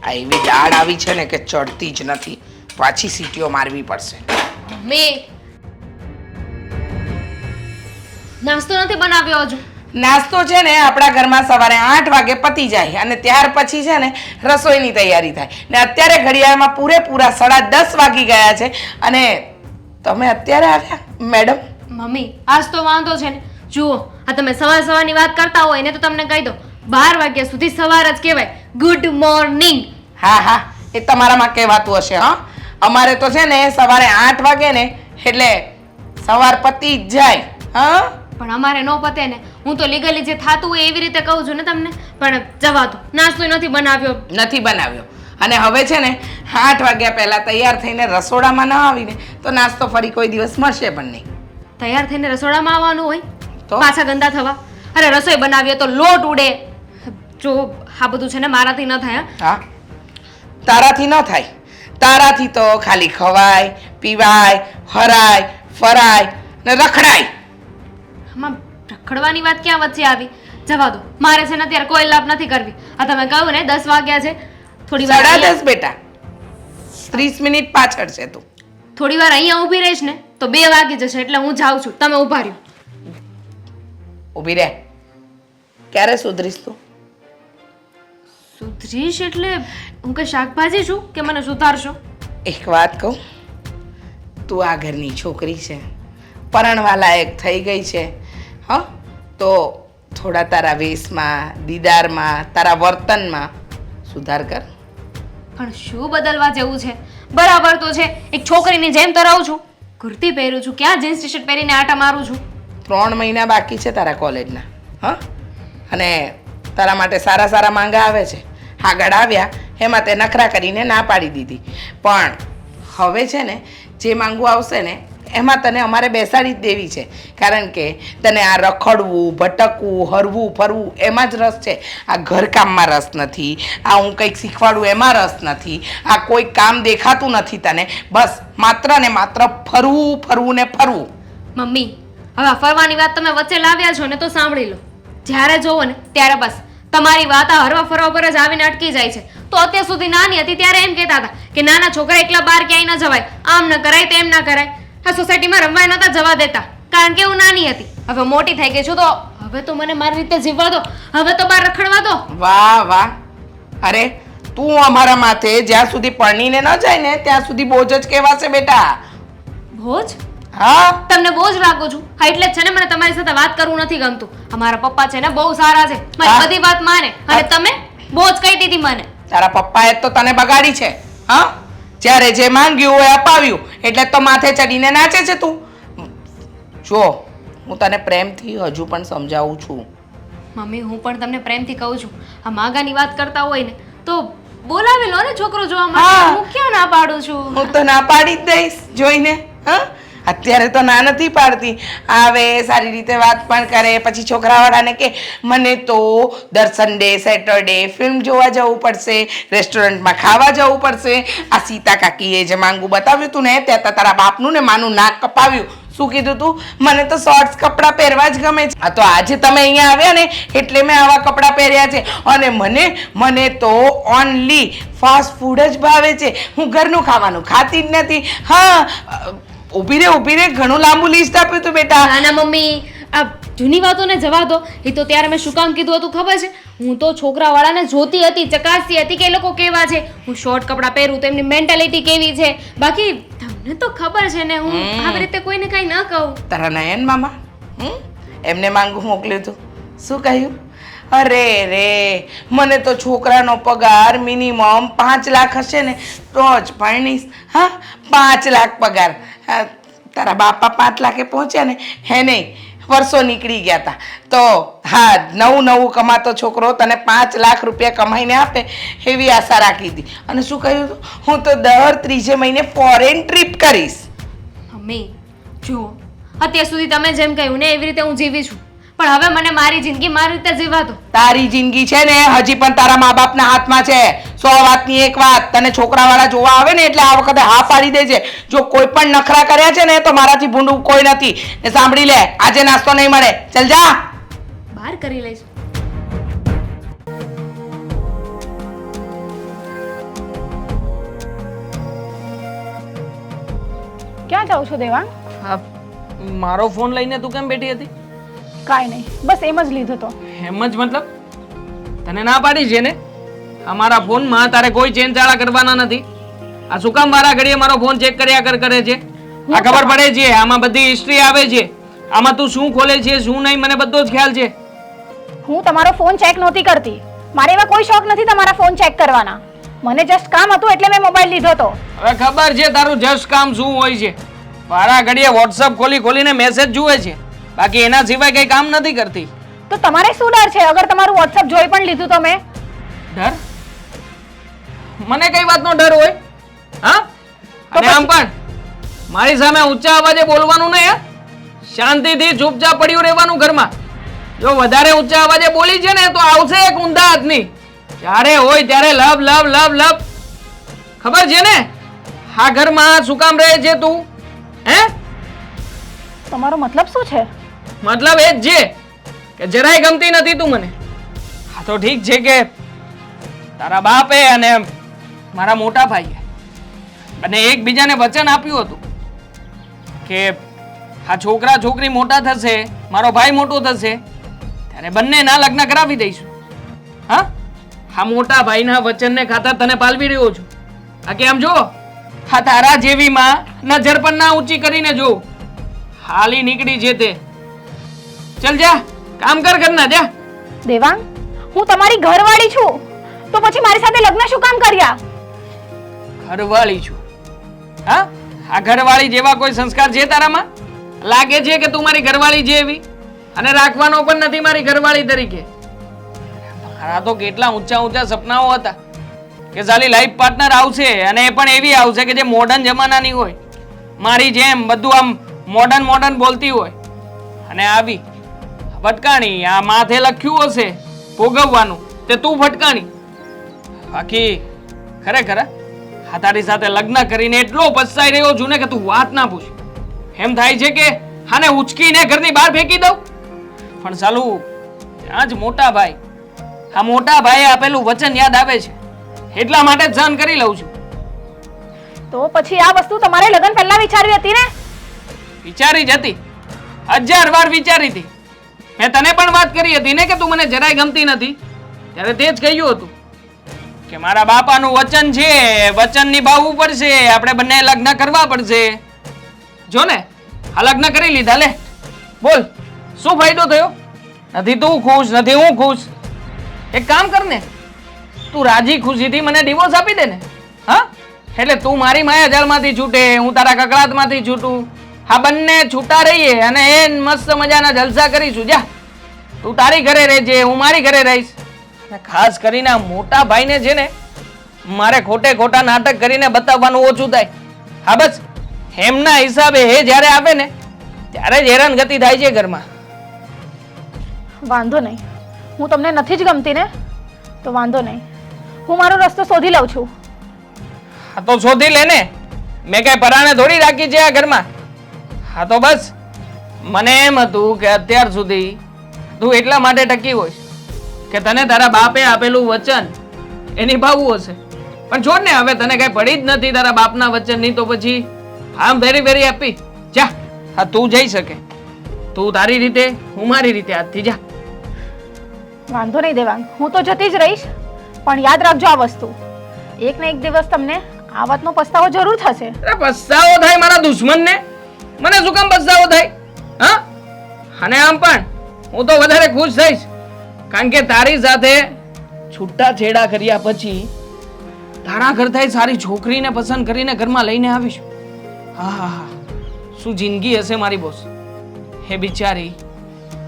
આ એવી દાળ આવી છે ને કે ચડતી જ નથી. પાછી સીટીઓ મારવી પડશે. મેં નાસ્તો નથી બનાવ્યો હજુ. નાસ્તો છે ને આપણા ઘરમાં સવારે 8 વાગે પતી જાય અને ત્યાર પછી છે ને રસોઈની તૈયારી થાય ને અત્યારે ઘડિયાળમાં પૂરેપૂરા 10:30 વાગી ગયા છે અને તમે અત્યારે આવ્યા મેડમ? મમ્મી આજ તો વાંધો છે ને. જુઓ આ તમે સવારની વાત કરતા હોય ને તો તમને કહી દો 12 વાગ્યા સુધી સવાર જ કહેવાય. Good morning. હા એ તમારામાં કહેવાતું હશે. હા અમારે તો છે ને સવારે 8 વાગે ને એટલે સવાર પતી જ જાય. હા પણ અમારે નો પતે ને. હું તો લીગલી જે થાતું હોય એવી રીતે કહું છું ને તમને. પણ જવા દો, નાસ્તો નથી બનાવ્યો. અને હવે છે ને 8 વાગ્યા પહેલા તૈયાર થઈને રસોડામાં ન આવીને તો નાસ્તો ફરી કોઈ દિવસ મળશે પણ નહીં. તૈયાર થઈને રસોડામાં આવવાનું હોય તો પાછા ગંદા થવા. અરે રસોઈ બનાવીએ તો લોટ ઉડે. જો આ બધું છે ને મારાથી ન થાય. હા તારાથી ન થાય. તારાથી તો ખાલી ખવાય, પીવાય, હરાય, ફરાય ને રખડાય. આમાં રખડવાની વાત ક્યાં વચ્ચે આવી? જવા દો, મારે છે ને અત્યારે કોઈ લાભ નથી કરવી. આ તમે કહ્યું ને 10 વાગ્યા છે, થોડી વાર 10:30 બેટા, 30 મિનિટ પાછળ છે તું. થોડી વાર અહીંયા ઊભી રહીશ ને તો 2 વાગી જશે. એટલે હું જાઉં છું, તમે ઊભા રહ્યો. ઊભી રહે. ક્યારે સુધરીશ તું? સુધરીશ એટલે હું કે શાકભાજી છું કે મને સુધારશો? એક વાત કહું, તું આ ઘરની છોકરી છે, પરણવા લાયક થઈ ગઈ છે. હા તો થોડા તારા વેશમાં, દીદારમાં, તારા વર્તનમાં સુધાર કર. પણ શું બદલવા જેવું છે? બરાબર તો છે. એક છોકરીની જેમ તો રહું છું. કુર્તી પહેરું છું, ક્યાં જીન્સ ટી શર્ટ પહેરીને આટા મારું છું? 3 મહિના બાકી છે તારા કોલેજના. હા અને તારા માટે સારા માંગા આવે છે. આગળ આવ્યા એમાં તે નખરા કરીને ના પાડી દીધી. પણ હવે છે ને જે માંગવું આવશે ને એમાં તને અમારે બેસાડી જ દેવી છે. કારણ કે તને આ રખડવું, ભટકવું, હરવું ફરવું એમાં જ રસ છે. આ ઘરકામમાં રસ નથી. આ હું કંઈક શીખવાડું એમાં રસ નથી. આ કોઈ કામ દેખાતું નથી તને. બસ માત્ર ને માત્ર ફરવું ને ફરવું. મમ્મી હવે આ ફરવાની વાત તમે વચ્ચે લાવ્યા છો ને તો સાંભળી લો. જ્યારે જોવો ને ત્યારે બસ તમારી વાત આ હરવા ફરવા પર જ આવીને અટકી જાય છે. તો અત્યાર સુધી નાની હતી ત્યારે એમ કહેતા હતા કે નાના છોકરા એકલા બહાર ક્યાંય ન જવાય, આમ ન કરાય તેમ ના કરાય. આ સોસાયટીમાં રમવા નતા જવા દેતા કારણ કે હું નાની હતી. હવે મોટી થઈ ગઈ છું તો હવે તો મને મારી રીતે જીવવા દો. હવે તો બહાર રખડવા દો. વાહ અરે તું અમારા માથે જ્યાં સુધી પરણીને ન જાય ને ત્યાં સુધી બોજ જ કહેવાશે બેટા. બોજ? હા તમને બોજ લાગુ છું? હા એટલે જ છે ને મને તમારી સાથે વાત કરવું નથી ગમતું. અમારા પપ્પા છે ને બહુ સારા છે, મારી બધી વાત માને. અને તમે બોજ કહી દીધી મને. તારા પપ્પાએ તો તને બગાડી છે. હા જ્યારે જે માંગ્યું હોય અપાવ્યું એટલે તો માથે ચડીને નાચે છે તું. જો હું તને પ્રેમથી હજુ પણ સમજાવું છું. મમ્મી હું પણ તમને પ્રેમથી કહું છું. આ માગાની વાત કરતા હોય ને તો બોલાવી લો ને છોકરો જોવા માટે. હું ક્યાં ના પાડું છું? હું તો ના પાડી જ દઈશ જોઈને. હા અત્યારે તો ના નથી પાડતી. આવે સારી રીતે વાત પણ કરે, પછી છોકરાવાળાને કે મને તો દર સન્ડે સેટરડે ફિલ્મ જોવા જવું પડશે, રેસ્ટોરન્ટમાં ખાવા જવું પડશે. આ સીતા કાકીએ જે માંગુ બતાવ્યું હતું ને ત્યાં તારા બાપનું ને માનું નાક કપાવ્યું. શું કીધું તું? મને તો શોર્ટ્સ કપડાં પહેરવા જ ગમે છે. આ તો આજે તમે અહીંયા આવ્યા ને એટલે મેં આવા કપડાં પહેર્યા છે. અને મને તો ઓનલી ફાસ્ટ ફૂડ જ ભાવે છે. હું ઘરનું ખાવાનું ખાતી જ નથી. હા ઊભી રે ઘણું લાંબુ લિસ્ટ આપ્યું તું બેટા. ના મમ્મી આ જૂની વાતોને જવા દો. એ તો ત્યારે મેં શું કામ કીધું હતું ખબર છે? હું તો છોકરાવાળાને જોતી હતી, ચકાસતી હતી કે એ લોકો કેવા છે. હું શોર્ટ કપડાં પહેરું તો એમની મેન્ટાલિટી કેવી છે. બાકી તમને તો ખબર છે ને હું આવી રીતે કોઈને કઈ ન કહું. તારા નયન મામા એમને માંગુ મોકલ્યું હતું. શું કહ્યું? અરે રે મને તો છોકરાનો પગાર મિનિમમ 5 લાખ હશે ને તો જ પરણીશ. હા 5 લાખ પગાર. તારા બાપા 5 લાખે પહોંચ્યા ને હે નહીં વર્ષો નીકળી ગયા હતા. તો હા નવું કમાતો છોકરો તને 5 લાખ રૂપિયા કમાઈને આપે એવી આશા રાખી હતી. અને શું કહ્યું હતું? હું તો દર 3 મહિને ફોરેન ટ્રીપ કરીશ. મમ્મી જુઓ અત્યાર સુધી તમે જેમ કહ્યું ને એવી રીતે હું જીવી છું. પણ હવે મને મારી જિંદગી મારી રીતે જીવવા દો. તારી જિંદગી છે ને હજી પણ તારા મા બાપના હાથમાં છે. 100 વાતની એક વાત, તને છોકરાવાળા જોવા આવે ને એટલે આ વખતે હા પાડી દેજે. જો કોઈ પણ નખરા કર્યા છે ને તો મારાથી ભૂંડું કોઈ નથી. ને સાંભળી લે, આજે નાસ્તો નહીં મળે. ચલ જા. બહાર કરી લઈશ. જાઉં છું દેવાંગ? હા, મારો ફોન લઈને તું કેમ બેઠી હતી? કાંઈ નહીં, બસ એમ જ લીધો તો. એમ જ મતલબ તને ના પાડી છે ને? અમારા ફોનમાં તારે કોઈ ચેન ચાળા કરવાના નથી. આ શું કામ વારા ઘડીએ મારો ફોન ચેક કર્યા કરે છે? આ ખબર પડે છે, આમાં બધી હિસ્ટ્રી આવે છે. આમાં તું શું ખોલે છે શું નહીં મને બધો જ ખ્યાલ છે. હું તમારો ફોન ચેક નહોતી કરતી. મારે એવા કોઈ શોખ નથી તમારા ફોન ચેક કરવાના. મને જસ્ટ કામ હતું એટલે મેં મોબાઈલ લીધો તો. હવે ખબર છે તારું જસ્ટ કામ શું હોય છે. વારા ઘડીએ વોટ્સઅપ ખોલીને મેસેજ જુએ છે, બાકી એના સિવાય કઈ કામ નથી કરતી. તો તમારે શું ડર છે અગર તમારું વોટ્સઅપ જોઈ પણ લીધું તો મેં? ડર? મને કઈ વાતનો ડર હોય? હા? અને આમ પણ મારી સામે ઊંચા અવાજે બોલવાનું નહીં. હા, શાંતિથી ચૂપચાપ પડ્યું રહેવાનું ઘરમાં. જો વધારે ઊંચા અવાજે બોલી છે ને તો આવશે એક ઊંધા હાથની. જ્યારે હોય ત્યારે લવ લવ લવ લવ. ખબર છે ને આ ઘરમાં શું કામ રહે છે તું? હે? તમારો મતલબ શું છે? મતલબ એ જ છે કે જરાય ગમતી નથી તું મને. હા તો ઠીક છે કે તારા બાપે અને મારા મોટા ભાઈએ અને એકબીજાને વચન આપ્યું હતું કે આ છોકરા છોકરી મોટા થશે, મારો ભાઈ મોટો થશે ત્યારે બંનેના લગ્ન કરાવી દઈશું. હા, આ મોટા ભાઈના વચનને ખાતર તને પાલવી રહ્યો છું. આ કેમ જો આ તારા જેવી માં નજર પણ ના ઊંચી કરીને જો હાલી નીકળી છે તે. ચલ જા કામ કર ઘરના જા. દેવાંગ, હું તમારી ઘરવાળી છું તો પછી મારી સાથે લગ્ન શું કામ કર્યા? ઘરવાળી છું? હા, આ ઘરવાળી જેવા કોઈ સંસ્કાર છે તારામાં? લાગે છે કે તું મારી ઘરવાળી છે એવી? અને રાખવાનો પણ નથી મારી ઘરવાળી તરીકે. મારા તો કેટલા ઊંચા ઊંચા સપનાઓ હતા કે સાલી લાઈફ પાર્ટનર આવશે અને એ પણ એવી આવશે કે જે મોડર્ન જમાનાની હોય, મારી જેમ બધું આમ મોડર્ન મોડર્ન બોલતી હોય. અને આવી ભટકાણી, આ માથે લખ્યું હશે ભોગવવાનું તે તું ભટકાણી. બાકી ખરેખર આ તારી સાથે લગ્ન કરીને એટલો પછતાઈ રહ્યો છું ને કે તું વાત ના પૂછ. એમ થાય છે કે આને ઉચકીને ઘરની બહાર ફેંકી દઉં. પણ ચાલું ત્યાં જ મોટા ભાઈ, આ મોટા ભાઈએ આપેલું વચન યાદ આવે છે એટલા માટે જ સહન કરી લઉં છું. તો પછી આ વસ્તુ તમારે લગ્ન પહેલા વિચારવી હતી ને? વિચારી જ હતી, 1000 વાર વિચારી હતી. મેં તને પણ વાત કરી હતી ને કે તું મને જરાય ગમતી નથી, ત્યારે તે જ કહ્યું હતું કે મારા બાપાનું વચન છે, વચન નિભાવવું પડશે, આપણે બંને લગ્ન કરવા પડશે. જો ને આ લગ્ન કરી લીધા. લે બોલ શું ફાયદો થયો? નથી તું ખુશ, નથી હું ખુશ. એક કામ કર ને, તું રાજી ખુશીથી મને ડિવોર્સ આપી દે ને. હા, એટલે તું મારી માયાજાળમાંથી છૂટે, હું તારા કકળાટમાંથી છૂટું. આ બંને છૂટા રહીએ અને એ મસ્ત મજાના જલસા કરીશું. જા તું તારી ઘરે રહેજે, હું મારી ઘરે રહીશ. અને ખાસ કરીને આ મોટા ભાઈને છે ને મારે ખોટે ખોટા નાટક કરીને બતાવવાનું ઓછું થાય. હા બસ એમના હિસાબે એ જ્યારે આવે ને ત્યારે જ હેરાનગતિ થાય છે ઘરમાં. વાંધો નહીં, હું તમને નથી જ ગમતી ને તો વાંધો નહીં, હું મારો રસ્તો શોધી લઉં છું. હા તો શોધી લે ને, મેં કઈ પરાણે થોડી રાખી છે આ ઘરમાં. હા તો બસ મને એમ હતું કે અત્યાર સુધી તું એટલા માટે ટકી હોઈશ કે તને તારા બાપે આપેલું વચન એ નિભાવવું હશે. પણ છોડ ને, હવે તને કઈ પડી જ નથી તારા બાપના વચનની, તો પછી આમ વેરી વેરી હેપી. જા, હા તું જઈ શકે, તું તારી રીતે, હું મારી રીતે. આજથી જા. વાંધો નહીં દેવાંગ, હું તો જતી જ રહીશ, પણ યાદ રાખજો આ વસ્તુ, એક ને એક દિવસ તમને આ વાતનો પસ્તાવો જરૂર થશે. અરે પસ્તાવો થાય મારા દુશ્મનને? મને શું કામ પસ્તાવો થાય? હા, અને આમ પણ હું તો વધારે ખુશ થઈશ કારણ કે તારી સાથે છૂટા છેડા કર્યા પછી તારા કરતાં સારી છોકરીને પસંદ કરીને ઘરમાં લઈને આવીશ. હા હા હા, શું જિંદગી હશે મારી બોસ. હે બિચારી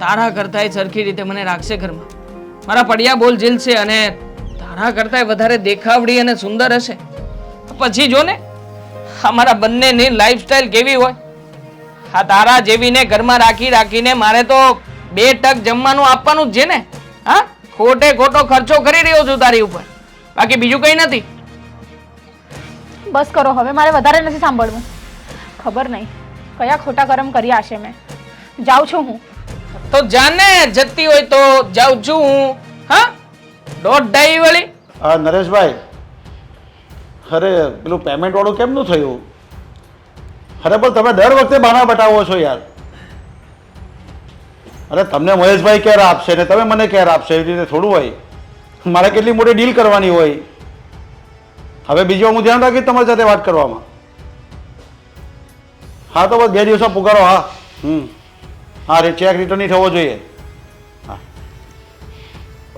તારા કરતાં સરખી રીતે મને રાખશે ઘરમાં, મારા પડ્યા બોલ ઝીલશે અને તારા કરતાં વધારે દેખાવડી અને સુંદર હશે. પછી જો ને અમારા બંનેની લાઈફસ્ટાઈલ કેવી હોય. હા, તારા જેવીને ઘરમાં રાખીને મારે તો 2 ટક જમવાનું આપવાનું જ છે ને. હા, ખોટે ખોટો ખર્ચો કરી રહ્યો છું તારી ઉપર, બાકી બીજું કઈ નથી. બસ કરો હવે, મારે વધારે નથી સાંભળવું. ખબર નહીં કયા ખોટા કર્મ કર્યા હશે મેં. જાઉં છું હું. તો જાને, જતી હોય તો જાઉં છું હું. હા, દોઢ ઢાઈ વાળી. નરેશભાઈ, અરે પેલું પેમેન્ટ વાળું કેમનું થયું? અરે પણ તમે દર વખતે બહાના બતાવો છો યાર. અરે તમને મહેશભાઈ ક્યારે આપશે ને તમે મને ક્યારે આપશે, એવી રીતે થોડું હોય. મારે કેટલી મોટી ડીલ કરવાની હોય. હવે બીજું હું ધ્યાન રાખીશ તમારી સાથે વાત કરવામાં. હા તો બસ 2 દિવસમાં પુકારો. હા હા ચેક રિટર્ન નહીં થવો જોઈએ. હા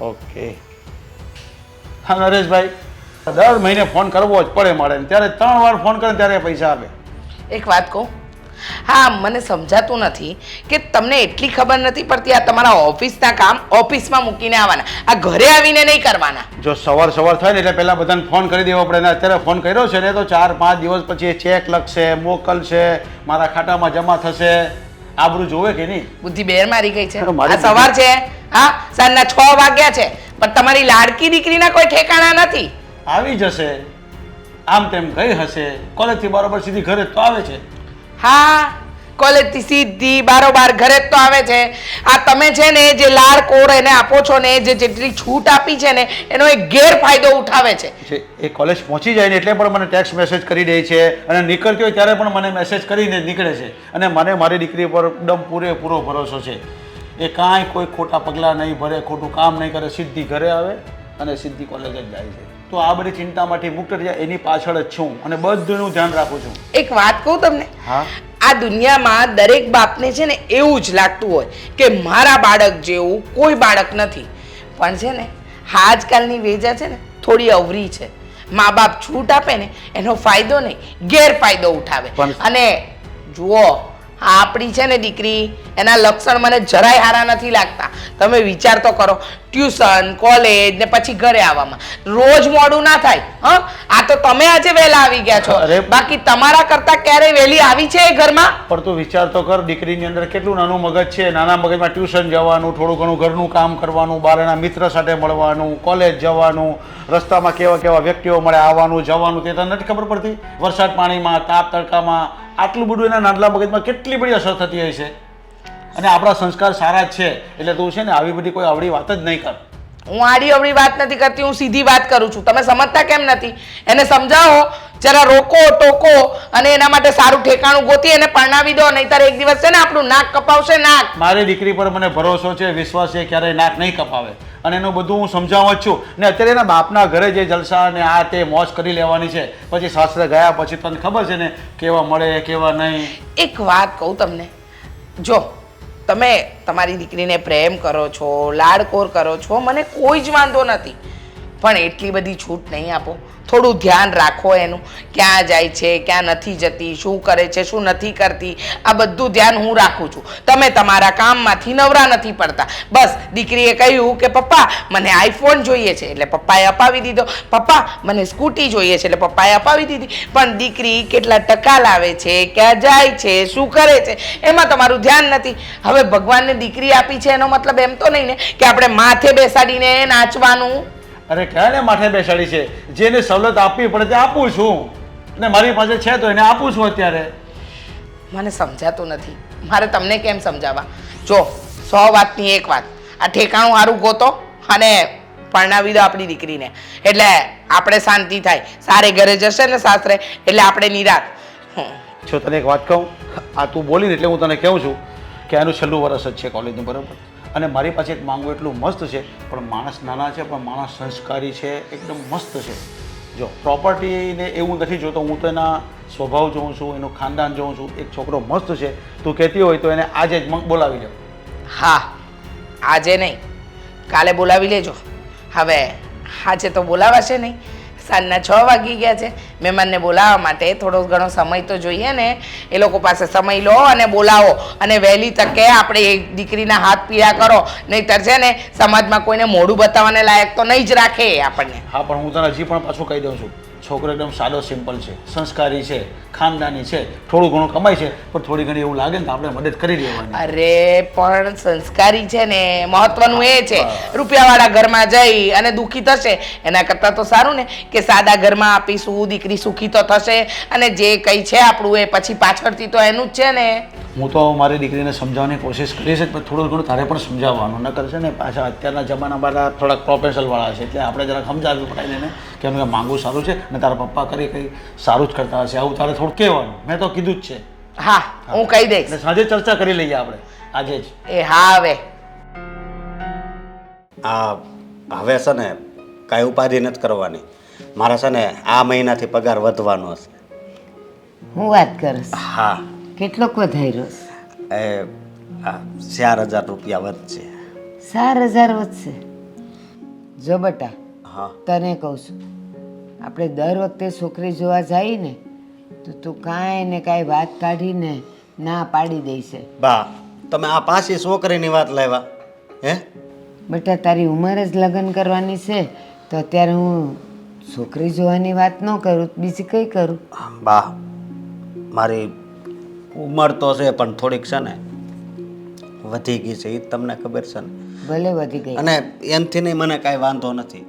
ઓકે. હા નરેશભાઈ, દર મહિને ફોન કરવો જ પડે મારે, ત્યારે 3 વાર ફોન કરે ત્યારે પૈસા આપે. એક વાત કહું, હા મને સમજાતું નથી કે તમને એટલી ખબર નથી પડતી આ તમારા ઓફિસના કામ ઓફિસમાં મૂકીને આવવાના, આ ઘરે આવીને નહીં કરવાના. જો સવાર થાય ને એટલે પહેલાં બધાને ફોન કરી દેવો પડે ને અત્યારે ફોન કર્યો છે ને તો 4-5 દિવસ પછી એ ચેક લખશે, મોકલશે, મારા ખાતામાં જમા થશે. આબરૂ જોવે કે નહીં? બુદ્ધિ બેર મારી ગઈ છે. મારી આ સવાર છે, હા સાંજના 6 વાગ્યા છે, પણ તમારી લાડકી દીકરીના કોઈ ઠેકાણા નથી. આવી જશે, આમ તેમ ગઈ હશે, કોલેજથી બરોબર સીધી ઘરે તો આવે છે. હા કોલેજથી સીધી બારોબાર ઘરે જ તો આવે છે. આ તમે છે ને જે લાડ કોડ એને આપો છો ને, જે જેટલી છૂટ આપી છે ને એનો એક ગેરફાયદો ઉઠાવે છે. એ કોલેજ પહોંચી જાય ને એટલે પણ મને ટેક્સ્ટ મેસેજ કરી દે છે અને નીકળતી હોય ત્યારે પણ મને મેસેજ કરીને નીકળે છે. અને મને મારી દીકરી પર એકદમ પૂરેપૂરો ભરોસો છે. એ કાંઈ કોઈ ખોટા પગલાં નહીં ભરે, ખોટું કામ નહીં કરે, સીધી ઘરે આવે અને સીધી કોલેજ જ જાય છે. તો આ બધી ચિંતામાંથી મુક્ત થઈ જાય એની પાછળ જ છું અને બધુંનું ધ્યાન રાખું છું. એક વાત કહું તમને, હા આ દુનિયામાં દરેક બાપને છે ને એવું જ લાગતું હોય કે મારા બાળક જેવું કોઈ બાળક નથી. પણ છે ને આજકાલની વેજા છે ને થોડી અવરી છે. મા બાપ છૂટ આપે ને એનો ફાયદો નહીં ગેરફાયદો ઉઠાવે. અને જુઓ આપણી છે ને દીકરી, એના લક્ષણ મને જરાય સારા નથી લાગતા. તમે વિચાર તો કરો, ટ્યુશન કોલેજ ને પછી ઘરે આવવામાં રોજ મોડું ના થાય. હા આ તો તમે આજે વહેલા આવી ગયા છો, બાકી તમારા કરતા ક્યારેય વહેલી આવી છે એ ઘરમાં? પણ તું વિચાર તો કર, દીકરીની અંદર કેટલું નાનું મગજ છે. નાના મગજમાં ટ્યુશન જવાનું, થોડું ઘણું ઘરનું કામ કરવાનું, બહારના મિત્ર સાથે મળવાનું, કોલેજ જવાનું, રસ્તામાં કેવા કેવા વ્યક્તિઓ મળે આવવાનું જવાનું, તે તને નથી ખબર પડતી? વરસાદ પાણીમાં, તાપ તડકામાં આટલું બધું એના નાનલા મગજમાં કેટલી બધી અસર થતી હોય છે. અને આપણા સંસ્કાર સારા જ છે એટલે તું છે ને આવી બધી કોઈ આવડી વાત જ નહીં કર. હું આડી અવળી વાત નથી કરતી, હું સીધી વાત કરું છું. તમે સમજતા કેમ નથી? એને સમજાવો, જરા રોકો ટોકો અને એના માટે સારું ઠેકાણું ગોતી એને પરણાવી દો, નહીંતર એક દિવસ છે ને આપણું નાક કપાવશે. નાક મારી દીકરી પર મને ભરોસો છે, વિશ્વાસ છે, ક્યારેય નાક નહીં કપાવે અને એનું બધું હું સમજાવવા જ છું. ને અત્યારે એના બાપના ઘરે જે જલસા ને આ તે મોજ કરી લેવાની છે, પછી સાસરે ગયા પછી તને ખબર છે ને કેવા મળે કેવા નહીં. એક વાત કહું તમને, જો તમે તમારી દીકરીને પ્રેમ કરો છો, લાડકોર કરો છો, મને કોઈ જ વાંધો નથી, પણ એટલી બધી છૂટ નહીં આપો. થોડું ધ્યાન રાખો એનું, ક્યાં જાય છે, ક્યાં નથી જતી, શું કરે છે, શું નથી કરતી, આ બધું ધ્યાન હું રાખું છું. તમે તમારા કામમાંથી નવરા નથી પડતા. બસ દીકરીએ કહ્યું કે પપ્પા મને આઈફોન જોઈએ છે એટલે પપ્પાએ અપાવી દીધો, પપ્પા મને સ્કૂટી જોઈએ છે એટલે પપ્પાએ અપાવી દીધી. પણ દીકરી કેટલા ટકા લાવે છે, ક્યાં જાય છે, શું કરે છે, એમાં તમારું ધ્યાન નથી. હવે ભગવાનને દીકરી આપી છે એનો મતલબ એમ તો નહીં ને કે આપણે માથે બેસાડીને નાચવાનું. અરે ક્યાં ને માથે બેસાડી છે, જેને સવલત આપવી પડે તે આપું છું ને મારી પાસે છે તો એને આપું છું. અત્યારે મને સમજાતું નથી, મારે તમને કેમ સમજાવવા? જો 100 વાતની એક વાત, આ ઠેકાણું સારું ગોતો અને પરણાવી દો આપણી દીકરીને, એટલે આપણે શાંતિ થાય. સારે ઘરે જશે ને સાસરે એટલે આપણે નિરાત. જો તને એક વાત કહું, આ તું બોલીને એટલે હું તને કહું છું કે આનું છેલ્લું વર્ષ જ છે કોલેજનું, બરાબર? અને મારી પાસે એક માંગવું એટલું મસ્ત છે, પણ માણસ નાના છે પણ માણસ સંસ્કારી છે, એકદમ મસ્ત છે. જો પ્રોપર્ટીને એવું નથી જોતો, હું તો એના સ્વભાવ જોઉં છું, એનું ખાનદાન જોઉં છું. એક છોકરો મસ્ત છે, તું કહેતી હોય તો એને આજે જ બોલાવી લે. હા આજે નહીં, કાલે બોલાવી લેજો. હવે આજે તો બોલાવાશે નહીં, સાંજના 6 વાગી ગયા છે. મહેમાનને બોલાવવા માટે થોડો ઘણો સમય તો જોઈએ ને. એ લોકો પાસે સમય લો અને બોલાવો, અને વહેલી તકે આપણે એ દીકરીના હાથ પીળા કરો, નહીંતર છે ને સમાજમાં કોઈને મોઢું બતાવવાને લાયક તો નહીં જ રાખે આપણને. હા પણ હું તને હજી પણ પાછું કહી દઉં છું, છોકરો એકદમ સાદો સિમ્પલ છે, સંસ્કારી છે, ખાનદાની છે, થોડું ઘણું કમાય છે, પણ થોડી ઘણી એવું લાગે ને તો આપણે મદદ કરી દેવાની. અરે પણ સંસ્કારી છે ને, મહત્વનું એ છે. રૂપિયાવાળા ઘરમાં જઈ અને દુઃખી થશે એના કરતાં તો સારું ને કે સાદા ઘરમાં આપીશું, દીકરી સુખી તો થશે, અને જે કંઈ છે આપણું એ પછી પાછળથી તો એનું જ છે ને. હું તો મારી દીકરીને સમજાવવાની કોશિશ કરીશ જ, પણ થોડું ઘણું તારે પણ સમજાવવાનું. ન કરશે ને પાછા અત્યારના જમાનાવાળા થોડાક પ્રોફેશનલવાળા છે, એટલે આપણે જરાક સમજાવવું પડે ને કે એનું માંગવું સારું છે ને તારા પપ્પા કરી કંઈ સારું જ કરતા હશે, આવું તારે થોડું કહેવાનું. મેં તો કીધું જ છે. હા હું કહી દઈશ એટલે સાંજે ચર્ચા કરી લઈએ આપણે આજે જ. એ હા હવે હવે છે ને કાંઈ ઉપાધિ નથી કરવાની. મારા છે ને આ મહિનાથી પગાર વધવાનો છે. હું વાત કરસ હા કેટલોક વધાર્યો એ 4,000 રૂપિયા વધશે. 4,000 વધશે જો બટા હા તને કહું છું આપણે દર વખતે છોકરી જોવા જઈએ ને તો તું કાંઈ ને કાંઈ વાત કાઢીને ના પાડી દઈશે. બા તમે આ પાછી છોકરીની વાત લાવ્યા હે? બેટા તારી ઉંમર જ લગ્ન કરવાની છે તો અત્યારે હું છોકરી જોવાની વાત ન કરું બીજી કઈ કરું. બા મારી ઉંમર તો છે પણ થોડીક છે ને વધી ગઈ છે એ તમને ખબર છે ને. ભલે વધી ગઈ અને એમથી નહીં મને કાંઈ વાંધો નથી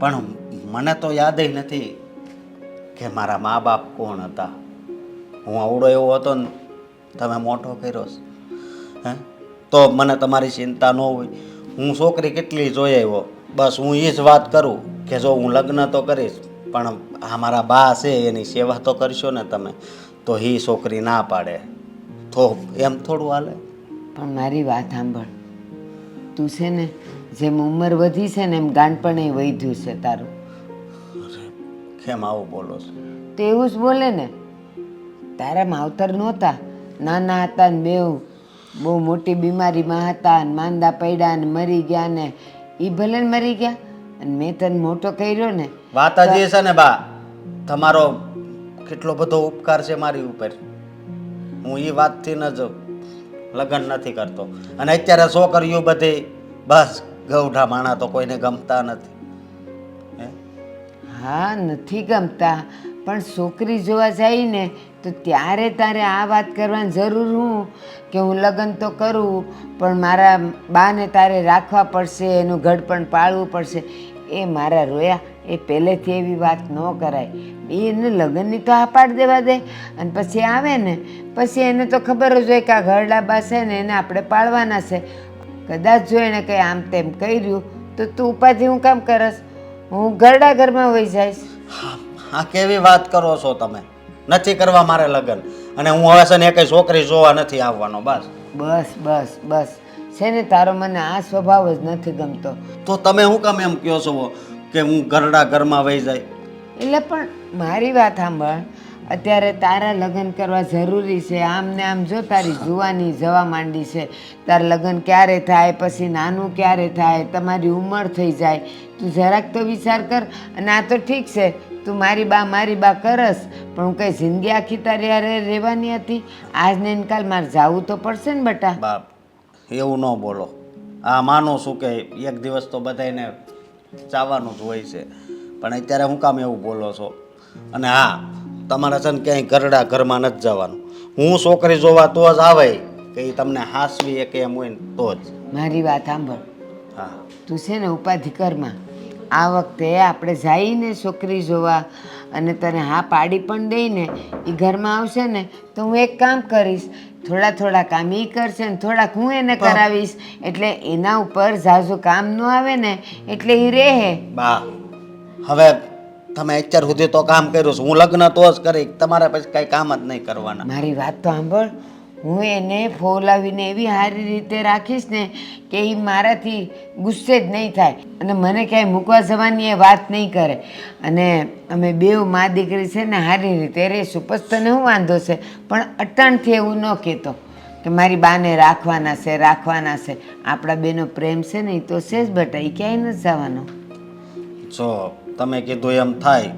પણ મને તો યાદ નથી કે મારા મા બાપ કોણ હતા. હું આવડો એવો હતો ને તમે મોટો કર્યો છે હે તો મને તમારી ચિંતા ન હોય. હું છોકરી કેટલી જોઈ આવ્યો બસ હું એ જ વાત કરું કે જો હું લગ્ન તો કરીશ પણ આ મારા બા છે એની સેવા તો કરશો ને તમે તો એ છોકરી ના પાડે તો એમ થોડું હાલે. પણ મારી વાત સાંભળ તું છે ને જેમ ઉંમર વધી છે ને એમ ગાંડપણ એ વધ્યું છે તારું. કેમ આવું બોલો છો? તો એવું જ બોલે ને તારા માવતર નહોતા નાના હતા ને બેવ બહુ મોટી બીમારીમાં હતા ને માંદા પડ્યા ને મરી ગયા ને એ ભલે ને મરી ગયા અને મેં તને મોટો કર્યો ને વાત જ એ છે ને બા તમારો કેટલો બધો ઉપકાર છે મારી ઉપર. હું એ વાતથી ન જ લગ્ન નથી કરતો. અને અત્યારે છોકરીઓ બધી બસ ગૌઢા માણા તો કોઈને ગમતા નથી હે? હા નથી ગમતા પણ છોકરી જોવા જાય ને તો ત્યારે તારે આ વાત કરવાની જરૂર હું કે હું લગ્ન તો કરું પણ મારા બાને તારે રાખવા પડશે એનું ઘડપણ પાળવું પડશે. એ મારા રોયા એ પહેલેથી એવી વાત ન કરાય. એને લગ્નની તો આ પાડી દેવા દે અને પછી આવે ને પછી એને તો ખબર જ હોય કે આ ઘરડા બા છે ને એને આપણે પાળવાના છે. કદાચ જો એને કંઈ આમ તેમ કર્યું તો તું ઉપાધિ હું કામ કરસ? હું ઘરડા ઘરમાં વહી જઈશ. આ કેવી વાત કરો છો તમે? નથી કરવા મારે લગ્ન અને હું હવે છે ને એકઈ છોકરી જોવા નથી આવવાનો બસ. બસ બસ બસ છે ને તારો મને આ સ્વભાવ જ નથી ગમતો. તો તમે શું કામ એમ કહો છો કે હું ઘરડા ઘરમાં વહી જાય? એટલે પણ મારી વાત સાંભળ અત્યારે તારા લગ્ન કરવા જરૂરી છે. આમ ને આમ જો તારી જુવાની જવા માંડી છે. તારા લગ્ન ક્યારે થાય પછી નાનું ક્યારે થાય તમારી ઉંમર થઈ જાય તું જરાક તો વિચાર કર. અને આ તો ઠીક છે તું મારી બા કરસ પણ હું કંઈ જિંદગી આખી તારી હારે રહેવાની હતી? આજ ને કાલ મારે જવું તો પડશે ને બટા. બાપ એવું ન બોલો. આ માનું છું કે એક દિવસ તો બધાને જવાનું જ હોય છે પણ અત્યારે હું કામ એવું બોલો છો? અને હા તમારે છે ને ક્યાંય ઘરડા ઘરમાં નથી જવાનું. હું છોકરી જોવા તો જ આવે કે એ તમને હાસવી કે એમ હોય ને તો જ. મારી વાત સાંભળ હા તું છે ને ઉપાધિ કરમાં આ વખતે આપણે જઈને છોકરી જોવા અને તને હા પાડી પણ દઈને એ ઘરમાં આવશે ને તો હું એક કામ કરીશ થોડા કામ એ કરશે ને થોડાક હું એને કરાવીશ એટલે એના ઉપર ઝાઝું કામ ન આવે ને એટલે એ રહે. બા હવે તમે અત્યાર સુધી તો કામ કર્યું છે. હું લગ્ન તો જ કરી તમારે પછી કાંઈ કામ જ નહીં કરવાના. મારી વાત તો સાંભળ હું એને ફોલાવીને એવી સારી રીતે રાખીશ ને કે એ મારાથી ગુસ્સે જ નહીં થાય અને મને ક્યાંય મૂકવા જવાની એ વાત નહીં કરે. અને અમે બેવ મા દીકરી છે ને સારી રીતે રહીશું પછી તને શું વાંધો છે? પણ અટાણથી એવું ન કહેતો કે મારી બાને રાખવાના છે. આપણા બેનો પ્રેમ છે ને એ તો છે જ બટા એ ક્યાંય નથી જવાનો. જો તમે કીધું એમ થાય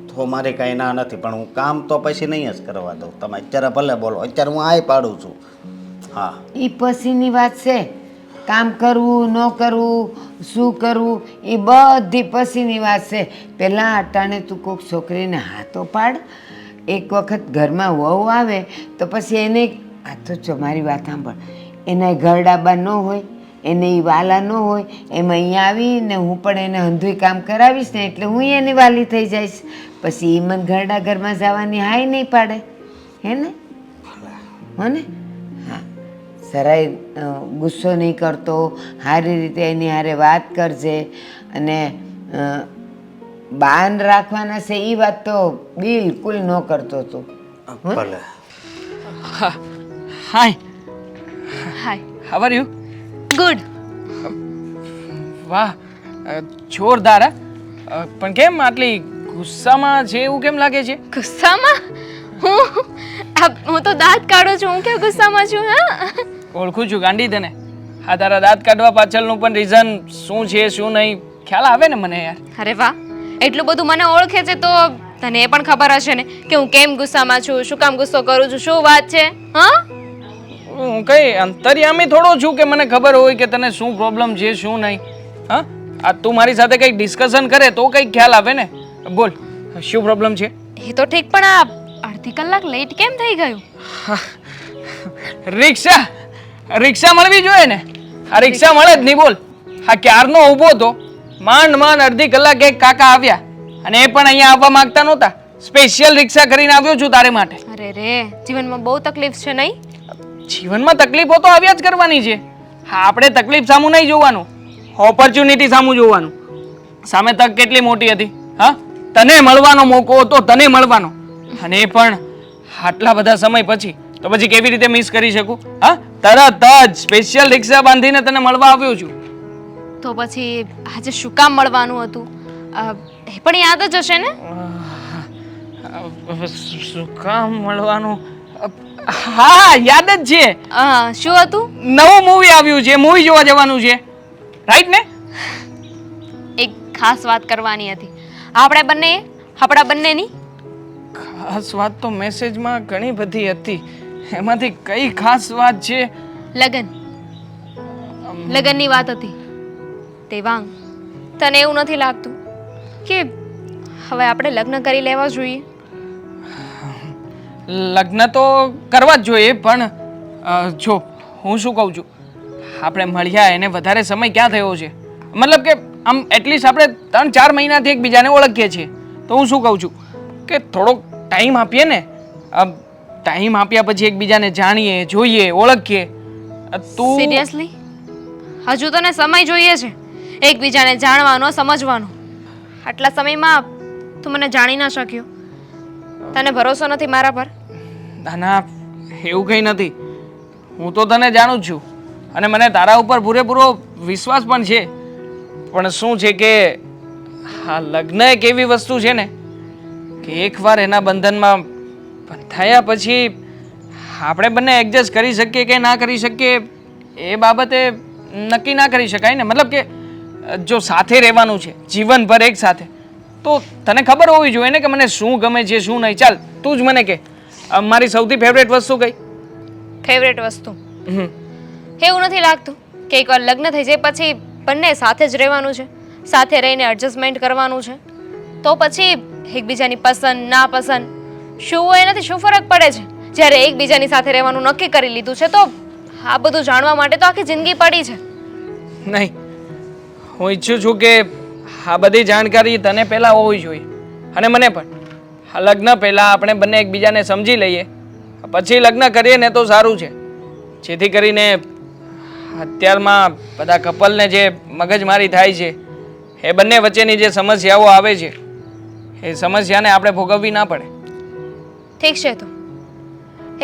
તો મારી કાંઈ ના નથી પણ હું કામ તો પછી નહીં જ કરવા દઉં. તમે અત્યારે ભલે બોલો અત્યારે હું આય પાડું છું. હા એ પછીની વાત છે. કામ કરવું ન કરવું શું કરવું એ બધી પછીની વાત છે. પહેલાં અટાણે તું કોઈક છોકરીને હાથો પાડ. એક વખત ઘરમાં વહુ આવે તો પછી એને આ તો જો મારી વાત સાંભળ એના ઘરડાબા ન હોય એને એ વાલા ન હોય એમાં અહીંયા આવીને હું પણ એને અંધુય કામ કરાવીશ ને એટલે હું એની વાલી થઈ જઈશ. પછી એ મને ઘરડા ઘરમાં જવાની હાય નહીં પાડે હે ને? હો ને? હા જરાય ગુસ્સો નહીં કરતો સારી રીતે એની હારે વાત કરજે અને બાન રાખવાના છે એ વાત તો બિલકુલ ન કરતો તું. ભલે હાય હાય હાવ આર યુ ગુડ. વાહ જોરદાર હા પણ કેમ આટલી ગુસ્સામાં છે એવું કેમ લાગે છે? ગુસ્સામાં? હું તો દાંત કાઢું છું. હું કેમ ગુસ્સામાં છું? હા, ઓળખું છું ગાંડી તને. આ તારા દાંત કાઢવા પાછળનું પણ રીઝન શું છે શું નહીં ખ્યાલ આવે ને મને યાર. અરે વાહ, એટલું બધું મને ઓળખે છે તો તને એ પણ ખબર હશે ને કે હું કેમ ગુસ્સામાં છું, શું કામ ગુસ્સો કરું છું, શું વાત છે? હા, હું કઈ અંતર્યામી થોડો છું કે મને ખબર હોય કે તને શું પ્રોબ્લેમ છે શું નહીં. હા આ તું મારી સાથે કંઈક ડિસ્કશન કરે તો કંઈક ખ્યાલ આવે ને. બોલ શું પ્રોબ્લેમ છે? એ તો ઠીક પણ આ અડધી કલાક લેટ કેમ થઈ ગયું? રિક્ષા મળવી જોઈએ ને. આ રિક્ષા મળે જ નહીં. બોલ આ ક્યારનો ઊભો તો માંડ માંડ અડધી કલાક એક કાકા આવ્યા અને એ પણ અહીંયા આવવા માંગતા નહોતા. સ્પેશિયલ રિક્ષા કરીને આવ્યો છું તારે માટે. અરે રે, જીવનમાં બહુ તકલીફ છે નહીં? જીવનમાં તકલીફો તો આવ્યા જ કરવાની છે. હા આપણે તકલીફ સામું નહીં જોવાનું, ઓપોર્ચ્યુનિટી સામું જોવાનું. સામે તક કેટલી મોટી હતી. હા તને મળવાનો મોકો હતો, તને મળવાનો, અને એ પણ આટલા બધા સમય પછી. તો પછી કેવી રીતે મિસ કરી શકું? હા તરત જ સ્પેશિયલ રિક્ષા બાંધીને તને મળવા આવ્યો છું. તો પછી આજે શું કામ મળવાનું હતું? એ પણ યાદ જ હશે ને? શું કામ મળવાનું? હા યાદ જ છે. શું હતું? નવું મૂવી આવ્યું છે, મૂવી જોવા જવાનું છે. રાઈટ ને? એક ખાસ વાત કરવાની હતી આપણા બંનેની. ખાસ વાત તો મેસેજમાં ઘણી બધી હતી, એમાંથી કઈ ખાસ વાત છે? લગનની વાત હતી. દેવાંગ, તને એવું નથી લાગતું કે હવે આપણે લગ્ન કરી લેવા જોઈએ? લગ્ન તો કરવા જ જોઈએ, પણ જો હું શું કહું છું, આપણે મળ્યા એને વધારે સમય ક્યાં થયો છે? મતલબ કે આમ એટલીસ્ટ આપણે 3-4 મહિનાથી એકબીજાને ઓળખીએ છીએ. તો હું શું કહું છું કે થોડોક ટાઈમ આપીએ ને. ટાઈમ આપ્યા પછી એકબીજાને જાણીએ, જોઈએ, ઓળખીએ. તું સિરિયસલી હજુ તને સમય જોઈએ છે એકબીજાને જાણવાનો, સમજવાનો? આટલા સમયમાં તું મને જાણી ના શક્યો? તને ભરોસો નથી મારા પર? ના એવું કંઈ નથી. હું તો તને જાણું જ છું અને મને તારા ઉપર પૂરેપૂરો વિશ્વાસ પણ છે. પણ શું છે કે આ લગ્ન એક એવી વસ્તુ છે ને કે એકવાર એના બંધનમાં બંધાયા પછી આપણે બંને એડજસ્ટ કરી શકીએ કે ના કરી શકીએ એ બાબતે નક્કી ના કરી શકાય ને. મતલબ કે જો સાથે રહેવાનું છે જીવનભર એક સાથે, તો તને ખબર હોવી જોઈએ ને કે મને શું ગમે છે શું નહીં. ચાલ તું જ મને કે મારી સૌથી ફેવરેટ વસ્તુ કઈ? ફેવરેટ વસ્તુ? એવું નથી લાગતું કે એકવાર લગ્ન થઈ જાય પછી બંને સાથે જ રહેવાનું છે, સાથે રહીને એડજસ્ટમેન્ટ કરવાનું છે? તો પછી એકબીજાની પસંદ ના પસંદ શું હોય એનાથી શું ફરક પડે છે? જ્યારે એકબીજાની સાથે રહેવાનું નક્કી કરી લીધું છે તો આ બધું જાણવા માટે તો આખી જિંદગી પડી છે. નહીં, હું ઈચ્છું છું કે આ બધી જાણકારી તને પહેલાં હોવી જોઈએ અને મને પણ. આ લગ્ન પહેલાં આપણે બંને એકબીજાને સમજી લઈએ, પછી લગ્ન કરીએ ને તો સારું છે. જેથી કરીને અત્યારમાં બધા કપલને જે મગજમારી થાય છે, એ બંને વચ્ચેની જે સમસ્યાઓ આવે છે એ સમસ્યાને આપણે ભોગવવી ના પડે. ઠીક છે, તો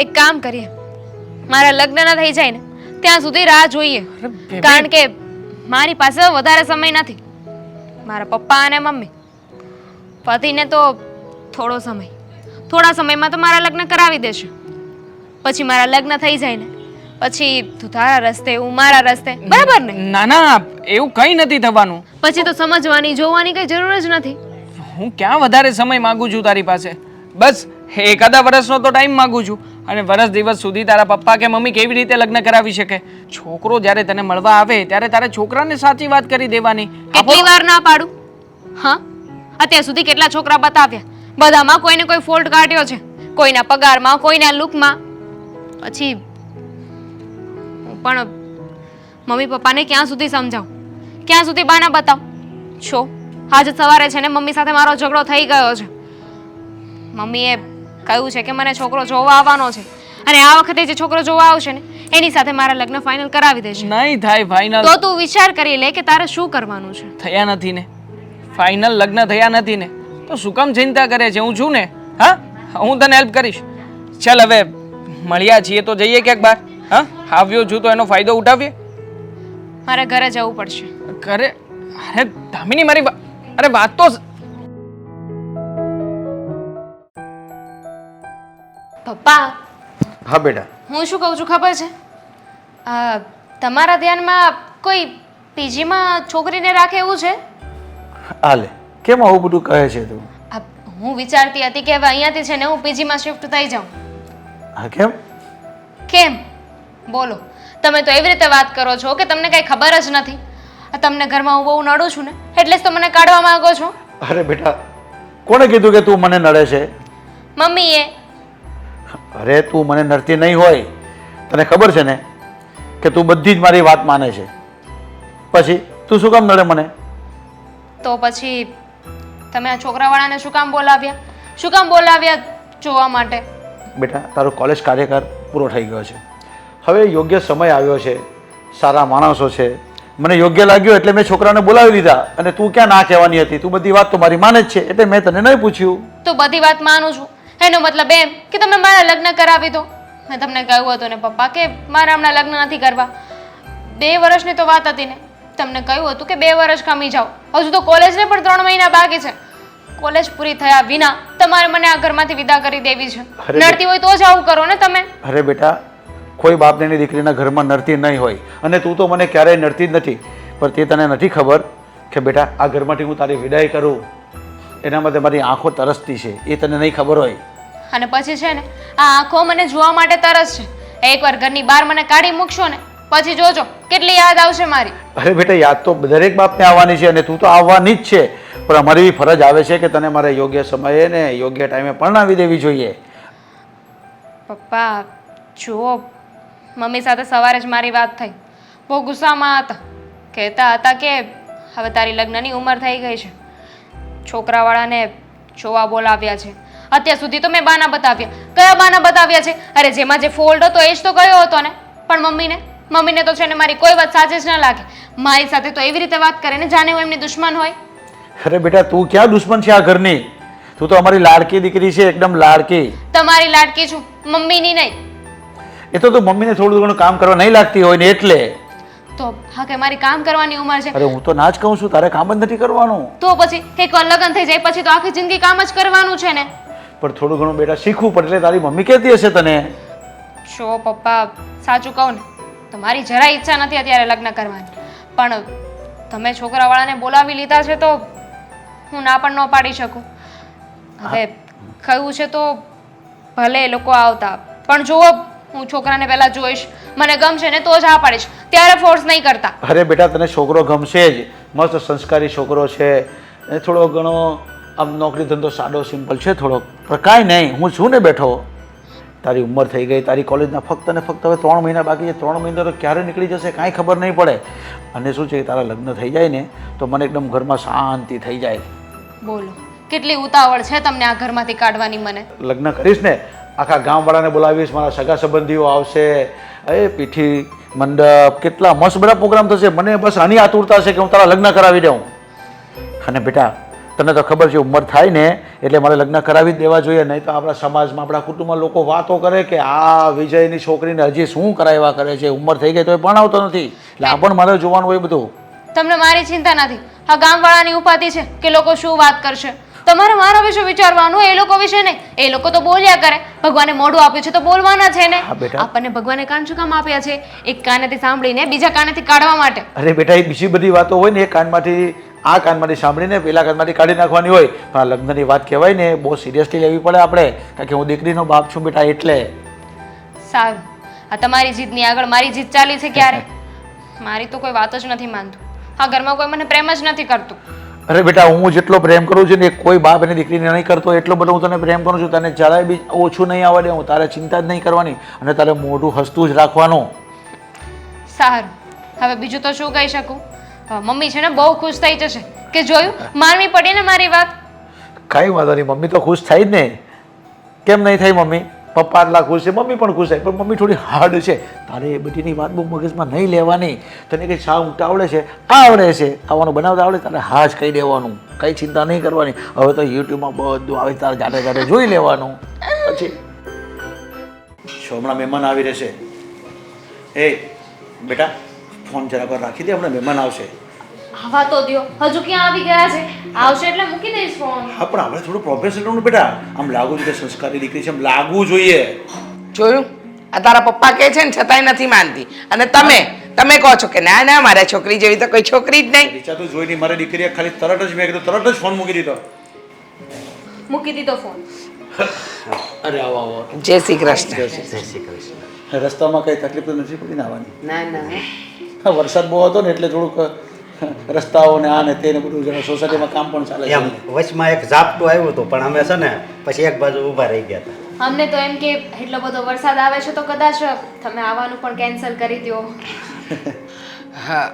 એક કામ કરીએ, મારા લગ્ન ના થઈ જાય ને ત્યાં સુધી રાહ જોઈએ. કારણ કે મારી પાસે વધારે સમય નથી. મારા પપ્પા અને મમ્મી, પતિને તો થોડા સમયમાં તો મારા લગ્ન કરાવી દેશે. પછી મારા લગ્ન થઈ જાય ને પછી તું તારા રસ્તે, હું મારા રસ્તે, બરાબર ને? ના ના એવું કંઈ નથી થવાનું. પછી તો સમજવાની, જોવાની કઈ જરૂર જ નથી. હું ક્યાં વધારે સમય માંગુ છું તારી પાસે? બસ એકાદા વર્ષનો તો ટાઈમ માંગુ છું. અને વર્ષ દિવસ સુધી તારા પપ્પા કે મમ્મી કેવી રીતે લગ્ન કરાવી શકે? છોકરો જ્યારે તને મળવા આવે ત્યારે તારે છોકરાને સાચી વાત કરી દેવાની. કેટલી વાર ના પાડું? હા, અત્યાર સુધી કેટલા છોકરા બતાવ્યા, બધામાં કોઈને કોઈ ફોલ્ટ કાઢ્યો છે, કોઈના પગારમાં, કોઈના લુકમાં. પછી હું પણ મમ્મી પપ્પાને ક્યાં સુધી સમજાવું, ક્યાં સુધી બાના બતાવું? છો આજે સવારે છે ને મમ્મી સાથે મારો ઝઘડો થઈ ગયો છે. મમ્મીએ કહ્યું છે કે મને છોકરો જોવા આવવાનો છે અને આ વખતે જે છોકરો જોવા આવશે ને એની સાથે મારા લગ્ન ફાઇનલ કરાવી દેશે. નહીં થાય ફાઇનલ. તો તું વિચાર કરી લે કે તારે શું કરવાનું છે. થયા નથી ને ફાઇનલ, લગ્ન થયા નથી ને તો શું કામ ચિંતા કરે છે? હું છું ને. હા હું તને હેલ્પ કરીશ. ચાલ હવે મળ્યા છીએ તો જઈએ ક્યાંક બહાર. હા, આવ્યો છું તો એનો ફાયદો ઉઠાવીએ. મારે ઘરે જવું પડશે. ઘરે? અરે દામિની, મારી અરે વાત તો પપ્પા, હા બેટા. હું શું કહું છું ખબર છે? તમારા ધ્યાનમાં કોઈ પીજીમાં છોકરીને રાખે એવું છે? હાલે, કેમ આવું બધું કહે છે તું? હું વિચારતી હતી કે હવે અહીંયાથી છે ને હું પીજીમાં શિફ્ટ થઈ જાઉં. હા, કેમ? કેમ? બોલો. તમે તો એવી રીતે વાત કરો છો કે તમને કઈ ખબર જ નથી. તમને ઘરમાં હું બહુ નડું છું ને એટલે જ તો મને કાઢવા માંગો છો. અરે બેટા, કોણે કીધું કે તું મને નડે છે? મમ્મીએ. અરે તું મને નડતી નહીં હોય, તને ખબર છે ને કે તું બધી જ મારી વાત માને છે, પછી તું શું કામ નડે મને? તો પછી તમે આ છોકરાવાળાને શું કામ બોલાવ્યા? શું કામ બોલાવ્યા જોવા માટે? બેટા, તારો કોલેજ કાર્યકાળ પૂરો થઈ ગયો છે. હવે યોગ્ય સમય આવ્યો છે, સારા માણસો છે, મને યોગ્ય લાગ્યો એટલે મેં છોકરાને બોલાવી લીધા. અને તું ક્યાં ના કહેવાની હતી? તું બધી વાત તો મારી માને જ છે એટલે મેં તને નહીં પૂછ્યું. તો બધી વાત માનું છું, એનો મતલબ એમ કે તમે મારા લગ્ન કરાવી દો. મેં તમને કહ્યું હતું ને પપ્પા કે મારા હમણાં લગ્ન નથી કરવા. 2 વર્ષની તો વાત હતી ને. તમને કહ્યું હતું કે 2 વર્ષ ખમી જાઓ. હજુ તો કોલેજને પણ 3 મહિના બાકી છે. કોલેજ પૂરી થયા વિના તમારે મને આ ઘરમાંથી વિદા કરી દેવી છે. નડતી હોય તો જ આવું કરો ને તમે. અરે બેટા, કોઈ બાપને એની દીકરીના ઘરમાં નડતી નહીં હોય, અને તું તો મને ક્યારેય નડતી જ નથી. પણ તે તને નથી ખબર કે બેટા, આ ઘરમાંથી હું તારી વિદાય કરું એના માટે મારી આંખો તરસતી છે, એ તને નહીં ખબર હોય. અને પછી છે ને આ આંખો મને જોવા માટે તરસ છે. એકવાર ઘરની બહાર મને કાઢી મૂકશો ને પછી જોજો કેટલી યાદ આવશે મારી. અરે બેટા, યાદ તો દરેક બાપને આવવાની છે અને તું તો આવવાની જ છે, પણ અમારી એવી ફરજ આવે છે કે તને મારે યોગ્ય સમયે ને યોગ્ય ટાઈમે પરણાવી દેવી જોઈએ. પપ્પા જુઓ, મમ્મી સાથે સવારે જ મારી વાત થઈ. બહુ ગુસ્સામાં હતા. કહેતા હતા કે હવે તારી લગ્નની ઉંમર થઈ ગઈ છે, છોકરાવાળાને જોવા બોલાવ્યા છે. અત્યાર સુધી તો મેં બાના બતાવ્યા. કયા બાના બતાવ્યા છે? અરે જેમાં જે ફોલ્ડ હતો એ જ તો કયો હતો ને. પણ મમ્મીને તો છે ને મારી કોઈ વાત સાચી જ ન લાગે. મારી સાથે તો એવી રીતે વાત કરે ને જાણે હું એમની દુશ્મન હોય. અરે બેટા, તું ક્યાં દુશ્મન છે આ ઘરની? તું તો અમારી લાડકી દીકરી છે, એકદમ લાડકી. તમારી લાડકી છું, મમ્મીની નહીં. એ તો તું મમ્મીને થોડું ઘણું કામ કરવા નહીં લાગતી હોય ને એટલે. તો હા કે મારી કામ કરવાની ઉંમર છે. અરે હું તો ના જ કહું છું, તારે કામ જ નથી કરવાનું. તો પછી એકવાર લગ્ન થઈ જાય પછી તો આખી જિંદગી કામ જ કરવાનું છે ને. પણ થોડું ઘણું બેટા શીખવું પડે એટલે તારી મમ્મી કહેતી હશે તને. જો પપ્પા, સાચું કહું ને તો મારી જરાય ઈચ્છા નથી અત્યારે લગ્ન કરવાની. પણ તમે છોકરાવાળાને બોલાવી લીધા છે તો હું ના પણ ન પાડી શકું. હવે કહ્યું છે તો ભલે એ લોકો આવતા, પણ જુઓ હું છોકરાને પહેલા જોઈશ, મને ગમશે ને તો જ હા પાડીશ, ત્યારે ફોર્સ નહીં કરતા. અરે બેટા, તને છોકરો ગમશે જ, મસ્ત સંસ્કારી છોકરો છે, એ થોડો ઘણો આમ નોકરી ધંધો સાદો સિમ્પલ છે થોડોક, પણ કાંઈ નહીં, હું છું ને બેઠો. તારી ઉંમર થઈ ગઈ, તારી કોલેજના ફક્ત ને ફક્ત હવે 3 મહિના બાકી છે. 3 મહિના તો ક્યારે નીકળી જશે કાંઈ ખબર નહીં પડે. અને શું છે, તારા લગ્ન થઈ જાય ને તો મને એકદમ ઘરમાં શાંતિ થઈ જાય. બોલો, કેટલી ઉતાવળ છે તમને આ ઘરમાંથી કાઢવાની મને? લગ્ન કરીશ ને આખા ગામવાળાને બોલાવીશ, મારા સગા સંબંધીઓ આવશે, એ પીઠી મંડપ, કેટલા મસ્ત બધા પ્રોગ્રામ થશે. મને બસ આની આતુરતા છે કે હું તારા લગ્ન કરાવી દઉં. અને બેટા, તને તો ખબર છે ઉંમર થાય ને એટલે મારે લગ્ન કરાવી જ દેવા જોઈએ, નહીં તો આપણા સમાજમાં આપણા કુટુંબમાં લોકો વાતો કરે કે આ વિજયની છોકરીને હજી શું કરાવ્યા કરે છે, ઉંમર થઈ ગઈ તો એ ભણાવતો નથી. એટલે આ પણ મારે જોવાનું હોય બધું. તમને મારી ચિંતા નથી, આ ગામવાળાની ઉપાધિ છે કે લોકો શું વાત કરશે. તમારે મારા વિશે વિચારવાનું, એ લોકો વિશે નહીં. એ લોકો તો બોલ્યા કરે, ભગવાને મોઢું આપ્યું છે તો બોલવાના છે ને. આપણને ભગવાને કાન શું કામ આપ્યા છે? એક કાનેથી સાંભળીને બીજા કાનેથી કાઢવા માટે. અરે બેટા, એ બીજી બધી વાતો હોય ને, એક કાનમાંથી આ કાનમાંથી સાંભળીને પેલા કાનમાંથી કાઢી નાખવાની હોય. પણ આ લગ્નની વાત કહેવાય ને બહુ સિરિયસલી લેવી પડે આપણે, કારણ કે હું દીકરીનો બાપ છું બેટા. એટલે સારું, આ તમારી જીતની આગળ મારી જીત ચાલી છે ક્યારે? મારી તો કોઈ વાત જ નથી માનતું. આ ઘરમાં કોઈ મને પ્રેમ જ નથી કરતું. અરે બેટા, હું જેટલો પ્રેમ કરું છું ને કોઈ બાપ એની દીકરીને નહીં કરતો, એટલો બધો હું તને પ્રેમ કરું છું. તને જરાય બી ઓછું નહીં આવવા દે. હું તારે ચિંતા જ નહીં કરવાની અને તારે મોઢું હસતું જ રાખવાનું. સારું, હવે બીજું તો શું કહી શકું? મમ્મી છે ને બહુ ખુશ થઈ જશે કે જોયું, માનવી પડી ને મારી વાત. કાંઈ વાંધો નહીં, મમ્મી તો ખુશ થાય જ ને. કેમ નહીં થાય મમ્મી? પપ્પા આટલા ખુશ છે, મમ્મી પણ ખુશ થાય. પણ મમ્મી થોડી હાર્ડ છે, તારે એ બધીની વાત બહુ મગજમાં નહીં લેવાની. તને કંઈ ચા ઊંઘતા આવડે છે? આવડે છે. ખાવાનું બનાવતા આવડે? તારે હા જ કહી દેવાનું, કંઈ ચિંતા નહીં કરવાની. હવે તો યુટ્યુબમાં બધું આવે, તારે જાતે જાતે જોઈ લેવાનું. પછી છો હમણાં મહેમાન આવી રહેશે. એ બેટા ફોન જરાક વાર રાખી દે, હમણાં મહેમાન આવશે. આવા તો દ્યો, હજુ ક્યાં આવી ગયા છે? આવશે એટલે મૂકી દઈશ ફોન. હા પણ આપણે થોડું પ્રોફેશનલ બેટા, આમ લાગવું જોઈએ કે સંસ્કારી દીકરી છે, આમ લાગવું જોઈએ. જોયું, આ તારા પપ્પા કહે છે ને છતાંય નથી માનતી, અને તમે કહો છો કે ના ના મારા છોકરી જેવી તો કોઈ છોકરી જ નહીં. રીચા તું જોઈ નહીં, મારી દીકરીએ ખાલી તરત જ મેં કીધું તરત જ ફોન મૂકી દીધો. મૂકી દીધો ફોન. અરે આવો આવો. જય શ્રી કૃષ્ણ. જય શ્રી કૃષ્ણ. રસ્તામાં કઈ તકલીફ તો નથી પડી ને આવવાની? ના ના હા વરસાદ બહુ હતો ને એટલે થોડુંક રસ્તાઓ ને આ ને તે ને બધું જરા સોસાયટીમાં કામ પણ ચાલે એમ છે. વચમાં એક ઝાપટું આવ્યું હતું પણ અમે છે ને પછી એક બાજુ ઊભા રહી ગયા હતા. અમને તો એમ કે એટલો બધો વરસાદ આવે છે તો કદાચ તમે આવવાનું પણ કેન્સલ કરી દો. હા,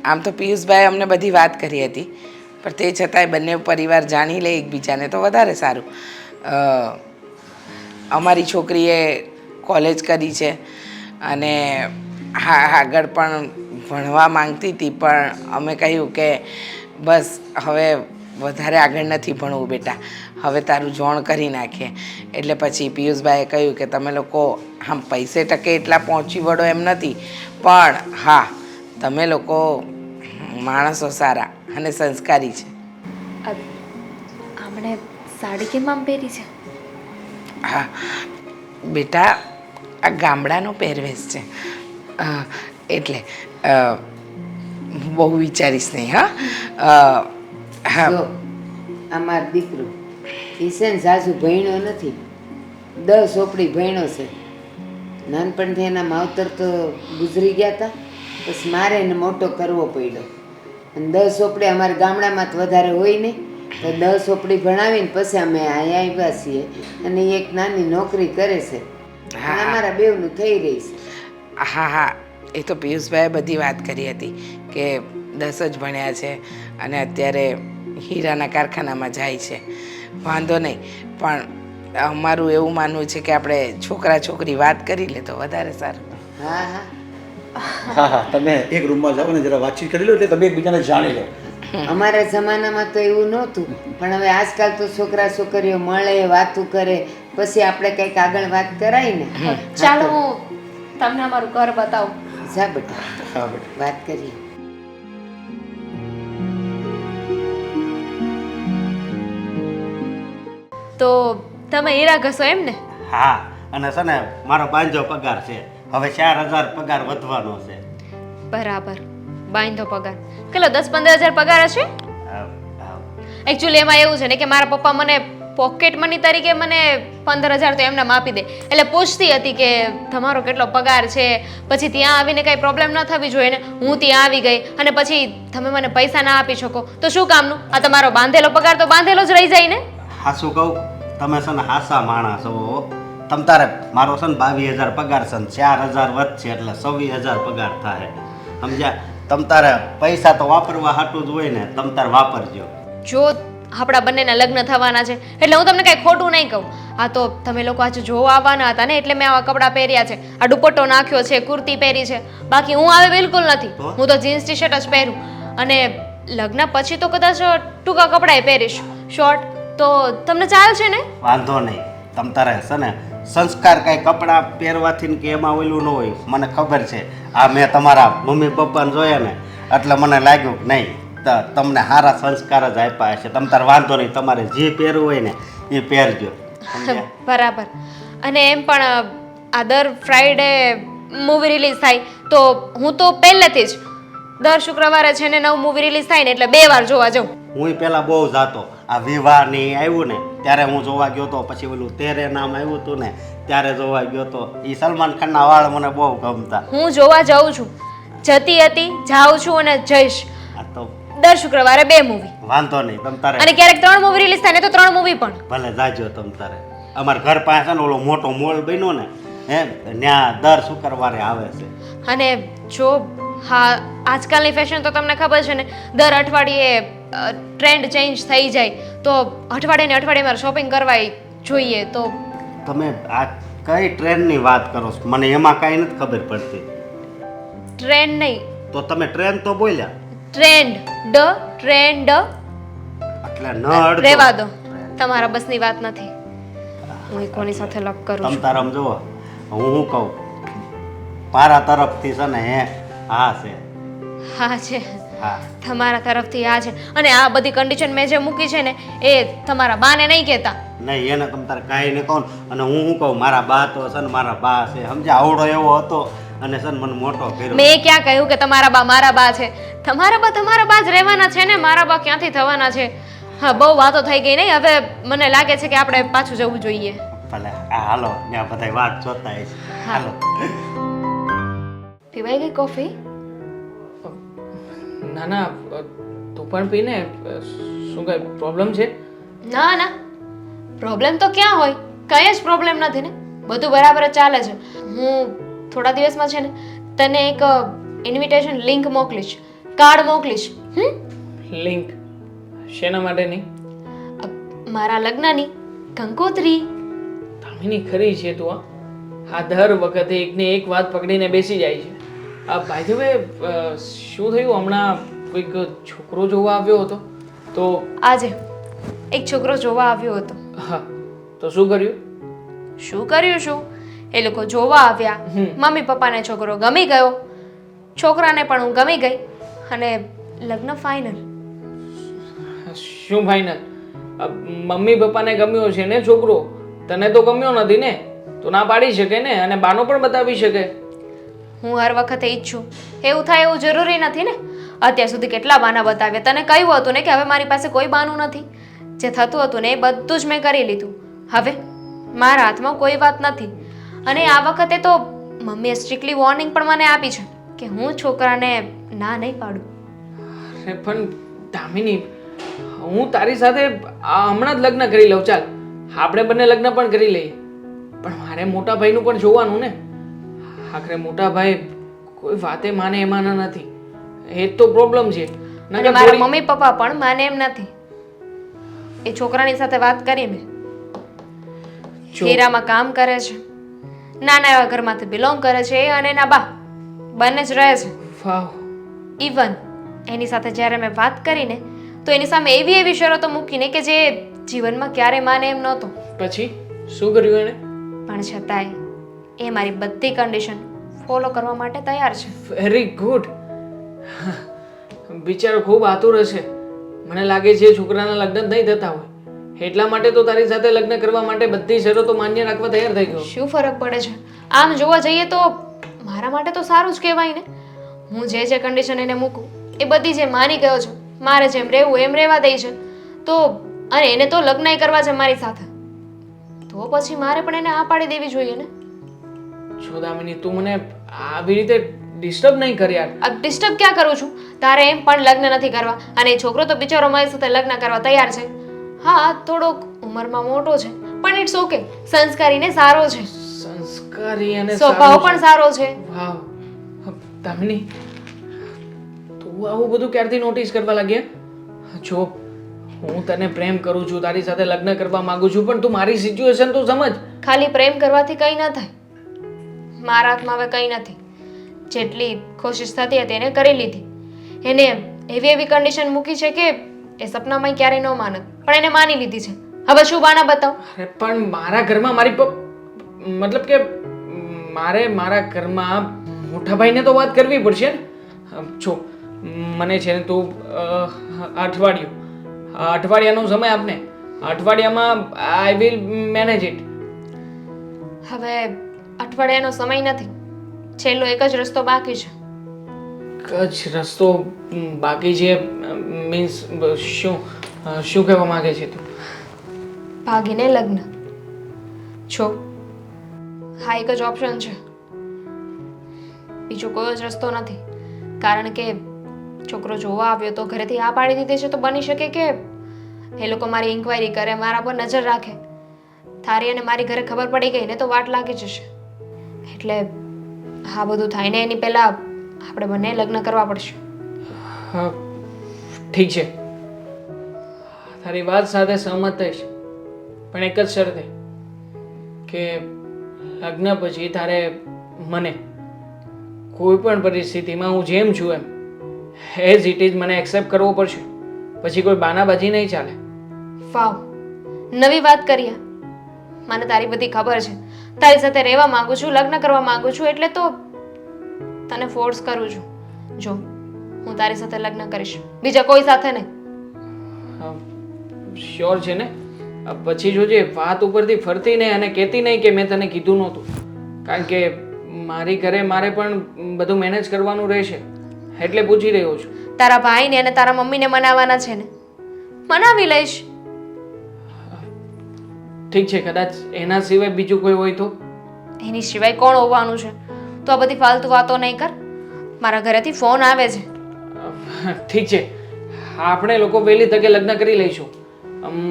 આમ તો પિયુષભાઈ અમને બધી વાત કરી હતી, પણ તે છતાંય બંને પરિવાર જાણી લે એકબીજાને તો વધારે સારું. અમારી છોકરીએ કોલેજ કરી છે અને હા આગળ પણ ભણવા માંગતી હતી, પણ અમે કહ્યું કે બસ હવે વધારે આગળ નથી ભણવું બેટા, હવે તારું જોણ કરી નાખીએ. એટલે પછી પિયુષભાઈએ કહ્યું કે તમે લોકો આમ પૈસે ટકે એટલા પહોંચી વળો એમ નથી, પણ હા તમે લોકો માણસો સારા અને સંસ્કારી છે. આમણે સાડી કેમ આમ પહેરી છે? હા બેટા, આ ગામડાનો પહેરવેશ છે એટલે બહુ વિચારીશ નહીં. હા હા જો અમાર દીકરો એ છે ને સાસુ ભણ્યો નથી, 10 ચોપડી ભણ્યો છે. નાનપણથી એના માવતર તો ગુજરી ગયા હતા, પછી મારે એને મોટો કરવો પડ્યો. અને 10 ચોપડી અમારા ગામડામાં તો વધારે હોય નહીં, તો 10 ચોપડી ભણાવીને પછી અમે અહીંયા આવ્યા છીએ અને એ એક નાની નોકરી કરે છે. અને અમારા બેવનું થઈ રહી છે. હા હા, એ તો પિયુષભાઈએ બધી વાત કરી હતી કે 10 જ ભણ્યા છે અને અત્યારે હીરાના કારખાનામાં જાય છે. વાંધો નહીં, પણ અમારું એવું માનવું છે કે આપણે છોકરા છોકરી વાત કરી લે તો વધારે સારું. હા હા હા હા, તમે એક રૂમમાં જાઓ ને જરા વાતચીત કરી લો એટલે તમે એકબીજાને જાણી લો. અમારા જમાનામાં તો એવું નહોતું, પણ હવે આજકાલ તો છોકરા છોકરીઓ મળે, વાતું કરે, પછી આપણે કંઈક આગળ વાત કરાય ને. ચાલો હું તમને અમારું ઘર બતાવું. જા બેટા હા બેટા. વાત કરીએ. તો તમે હીરા ઘસો એમ ને? હા અને છે ને મારો બાંજો પગાર છે, હવે 4000 પગાર વધવાનો છે. બરાબર, બાંધો પગાર કેટલો? 10-15 હજાર પગાર હશે. એકચ્યુઅલી એમાં એવું છે ને કે મારા પપ્પા મને પોકેટ મની તરીકે મને 15,000 તો એમને આપી દે, એટલે પૂછતી હતી કે તમારો કેટલો પગાર છે, પછી ત્યાં આવીને કંઈ પ્રોબ્લેમ ન થવી જોઈએ ને. હું ત્યાં આવી ગઈ અને પછી તમે મને પૈસા ના આપી શકો તો શું કામનું? આ તમારો બાંધેલો પગાર તો બાંધેલો જ રહી જાય ને. હાસું કહું, તમે છે ને હાસા માણસ હો. તમ તારે મારો છે ને 22,000 પગાર છે ને 4,000 વધશે એટલે 26,000 પગાર થાય, સમજ્યા? તમ તારે પૈસા તો વાપરવા હાટું જ હોય ને, તમ તારે વાપરજો. જો આપણા બંનેના લગ્ન થવાના છે એટલે હું તમને કાંઈ ખોટું નહીં કહું. આ તો તમે લોકો આજે જોવા આવવાના હતા ને એટલે મેં આવા કપડાં પહેર્યા છે, આ દુપટ્ટો નાખ્યો છે, કુર્તી પહેરી છે. બાકી હું આવે બિલકુલ નથી, હું તો જીન્સ ટી શર્ટ જ પહેરું. અને લગ્ન પછી તો કદાચ ટૂંકા કપડાં પહેરીશ, શોર્ટ. તો તમને ચાલશે ને? વાંધો નહીં, તમ તારે છે ને સંસ્કાર કાંઈ કપડાં પહેરવાથી ને કે એમાં ઓલું ન હોય. મને ખબર છે, આ મેં તમારા મમ્મી પપ્પાને જોયા ને એટલે મને લાગ્યું કે નહીં તમને સારા સંસ્કાર જ આપ્યા હશે. તમ તારે વાંધો નહીં, તમારે જે પહેરવું હોય ને એ પહેરજો. બરાબર. અને એમ પણ આ દર ફ્રાઈડે મૂવી રિલીઝ થાય તો હું તો પહેલેથી જ દર શુક્રવારે છે ને નવું મૂવી રિલીઝ થાય ને એટલે 2 વાર જોવા જાઉં. હું પહેલાં બહુ જાતો, આ વિવાહ ને ઈ આવ્યું ને ત્યારે હું જોવા ગયો હતો, પછી ઓલું તેરે નામ આવ્યું હતું ને ત્યારે જોવા ગયો હતો. એ સલમાન ખાનના વાળ મને બહુ ગમતા. હું જોવા જાઉં છું, જતી હતી, જાઉં છું અને જઈશ. આ તો દર શુક્રવારે 2 મૂવી. વાંધો નહીં, તમ તારે અને ક્યારેક 3 મૂવી રિલીઝ થાય ને તો 3 મૂવી પણ. ભલે જાજો તમ તારે. અમારા ઘર પાસે ને ઓલો મોટો મોલ બન્યો ને ત્યાં દર શુક્રવારે આવે છે. અને જો હા આજકાલની ફેશન તો તમને ખબર છે ને, દર અઠવાડિયે ટ્રેન્ડ ચેન્જ થઈ જાય તો અઠવાડિયે શોપિંગ કરવા જોઈએ. તો તમે આ કઈ ટ્રેનની વાત કરો છો? મને એમાં કાંઈ નથી ખબર પડતી. ટ્રેન્ડ નહીં, તો તમે ટ્રેન તો બોલ્યા. ટ્રેન્ડ ટ્રેન્ડ એટલે ન અડધો. રહેવા દો, તમારા બસની વાત નથી. હું કોની સાથે લપ કરું તમ છું. તારમ જુઓ, હું શું કહું, મારા તરફથી છે ને હા છે. હા છે, હા તમારા તરફથી આ છે. અને આ બધી કન્ડિશન મેં જે મૂકી છે ને એ તમારા બાને નહીં કહેતા. નહીં, એને તમ તારે કાંઈ નહીં કહું. અને હું શું કહું, મારા બા તો છે ને મારા બા છે, સમજ્યા? આવડો એવો હતો અને છે ને મને મોટો કર્યો. મેં ક્યાં કહ્યું કે તમારા બા મારા બા છે? તમારા બા જ રહેવાના છે ને, મારા બા ક્યાંથી થવાના છે? હા, બહુ વાતો થઈ ગઈ નહીં. હવે મને લાગે છે કે આપણે પાછું જવું જોઈએ. ભલે, હાલો, ત્યાં બધા વાત જોતા હશે. હાલો. પીવાઈ ગઈ કોફી? ના ના, તું પણ પીને. શું કઈ પ્રોબ્લેમ છે? ના ના, પ્રોબ્લેમ તો ક્યાં હોય? કઈ જ પ્રોબ્લેમ નથી ને, બધું બરાબર જ ચાલે છે. હું થોડા દિવસમાં છે ને તને એક ઇન્વિટેશન લિંક મોકલીશ, કાર્ડ મોકલીશ. લિંક શેના માટેની? મારા લગ્નની કંકોત્રી. દામિની ખરી છે તું. આ દર વખતે એકને એક વાત પકડીને બેસી જાય છે. બાય ધ વે, શું થયું હમણાં? કોઈક છોકરો જોવા આવ્યો હતો તો? આજે એક છોકરો જોવા આવ્યો હતો. હા, તો શું કર્યું? શું કર્યું શું? એ લોકો જોવા આવ્યા, મમ્મી પપ્પાને છોકરો ગમી ગયો, છોકરાને પણ હું ગમી ગઈ અને લગ્ન ફાઇનલ. શું ફાઇનલ? મમ્મી પપ્પાને ગમ્યો છે ને છોકરો, તને તો ગમ્યો નથી ને? તો ના પાડી શકે ને, અને બાનો પણ બતાવી શકે. હું હર વખતે ઈચ્છું એવું થાય એવું જરૂરી નથી ને. અત્યાર સુધી કેટલા બાના બતાવ્યા. તને કહ્યું હતું ને કે હવે મારી પાસે કોઈ બાનું નથી. જે થતું હતું ને એ બધું જ મેં કરી લીધું. હવે મારા હાથમાં કોઈ વાત નથી. અને આ વખતે તો મમ્મીએ સ્ટ્રિક્ટલી વોર્નિંગ પણ મને આપી છે કે હું છોકરાને ના નહીં પાડું. અરે પણ દામિની, હું તારી સાથે હમણાં જ લગ્ન કરી લઉં. ચાલ, આપણે બંને લગ્ન પણ કરી લઈએ. પણ મારે મોટા ભાઈનું પણ જોવાનું ને. આખરે મોટા ભાઈ કોઈ વાતે માને એમાં નથી. એ જ તો પ્રોબ્લેમ છે. અને મારા મમ્મી પપ્પા પણ માને એમ નથી. એ છોકરાની સાથે વાત કરી મેં. હીરામાં કામ કરે છે, નાના એવા ઘરમાંથી બિલોંગ કરે છે એ અને એના બા બંને જ રહે છે. વાવ. ઇવન એની સાથે જ્યારે મેં વાત કરીને તો એની સામે એવી એવી શરતો મૂકીને કે જે જીવનમાં ક્યારે માને એમ નહોતો. પછી શું કર્યું એને? પણ છતાંય એ મારી બધી કન્ડિશન ફોલો કરવા માટે તૈયાર છે. Very good. બિચારો ખૂબ આતુર હશે. મને લાગે છે છોકરાના લગ્ન નહીં થતા હોય એટલા માટે તો તારી સાથે લગ્ન કરવા માટે બધી શરતો માન્ય રાખવા તૈયાર થઈ ગયો. શું ફરક પડે છે? આમ જોવા જઈએ તો મારા માટે તો સારું જ કહેવાય ને. હું જે કન્ડિશન એને મૂકું એ બધી જે માની ગયો છે, મારે જેમ રહેવું એમ રહેવા દે છે, તો અને એને તો લગ્ન કરવા છે મારી સાથે, તો પછી મારે પણ એને આ પાડી દેવી જોઈએ ને. જો દામિની, તું મને આવી રીતે ડિસ્ટર્બ નહીં કર યાર. આ ડિસ્ટર્બ ક્યાં કરું છું? તારે એમ પણ લગ્ન નથી કરવા અને એ છોકરો તો બિચારો મારી સાથે લગ્ન કરવા તૈયાર છે. હા, થોડોક ઉંમરમાં મોટો છે પણ ઇટ્સ ઓકે, સંસ્કારી ને સારો છે, સંસ્કારી અને સ્વભાવ પણ સારો છે. વાવ દામિની, તું આવું બધું ક્યારથી નોટિસ કરવા લાગી? જો હું તને પ્રેમ કરું છું, તારી સાથે લગ્ન કરવા માંગુ છું, પણ તું મારી સિચ્યુએશન તો સમજ. ખાલી પ્રેમ કરવાથી કંઈ ન થાય. મારા હાથમાં હવે કંઈ નથી. જેટલી કોશિશ થતી હતી એને કરી લીધી. એને એવી એવી કન્ડિશન મૂકી છે કે એ સપનામાં ક્યારેય ન માનત, પણ એને માની લીધી છે. હવે શું બાના બતાવ? અરે પણ મારા ઘરમાં મતલબ કે મારા ઘરમાં મોટા ભાઈને તો વાત કરવી પડશે ને. જો મને છે ને તું અઠવાડિયાનો સમય આપને. અઠવાડિયામાં આઈ વિલ મેનેજ ઇટ. હવે અઠવાડિયાનો સમય નથી, છેલ્લો એક જ રસ્તો બાકી છે. કચ્છ રસ્તો બાકી છે મીન્સ શું કહેવા માંગે છે તું? ભાગીને લગ્ન. છો હા, એક જ ઓપ્શન છે, બીજો કોઈ જ રસ્તો નથી. કારણ કે છોકરો જોવા આવ્યો તો ઘરેથી આ પાડી દીધી છે, તો બની શકે કે એ લોકો મારી ઇન્ક્વાયરી કરે, મારા પર નજર રાખે. તારી અને મારી ઘરે ખબર પડી ગઈ ને તો વાટ લાગી જશે. એટલે આ બધું થાય ને એની પહેલા આપણે બંને લગ્ન કરવા પડશે. હા ઠીક છે, તારી વાત સાથે સહમત થઈશ, પણ એક જ શરતે કે લગ્ન પછી તારે મને કોઈ પણ પરિસ્થિતિમાં હું જેમ છું એમ એઝ ઇટ ઇઝ મને એક્સેપ્ટ કરવો પડશે. પછી કોઈ બાનાબાજી નહીં ચાલે. વાવ, નવી વાત કરીએ. મને તારી બધી ખબર છે. તારી સાથે રહેવા માંગુ છું, લગ્ન કરવા માંગુ છું, એટલે તો તને ફોર્સ કરું છું. જો હું તારી સાથે લગ્ન કરીશ, બીજા કોઈ સાથે નહીં. શ્યોર છે ને? પછી જોજે વાત ઉપરથી ફરતી નહીં અને કહેતી નહીં કે મેં તને કીધું નહોતું, કારણ કે મારી ઘરે મારે પણ બધું મેનેજ કરવાનું રહેશે, એટલે પૂછી રહ્યો છું. તારા ભાઈને અને તારા મમ્મીને મનાવવાના છે ને, મનાવી લઈશ. ઠીક છે, કદાચ એના સિવાય બીજું કોઈ હોય તો? એની સિવાય કોણ હોવાનું છે? તો આ બધી ફાલતુ વાતો નહીં કર. મારા ઘરેથી ફોન આવે છે. ઠીક છે, આપણે લોકો વહેલી તકે લગ્ન કરી લઈશું,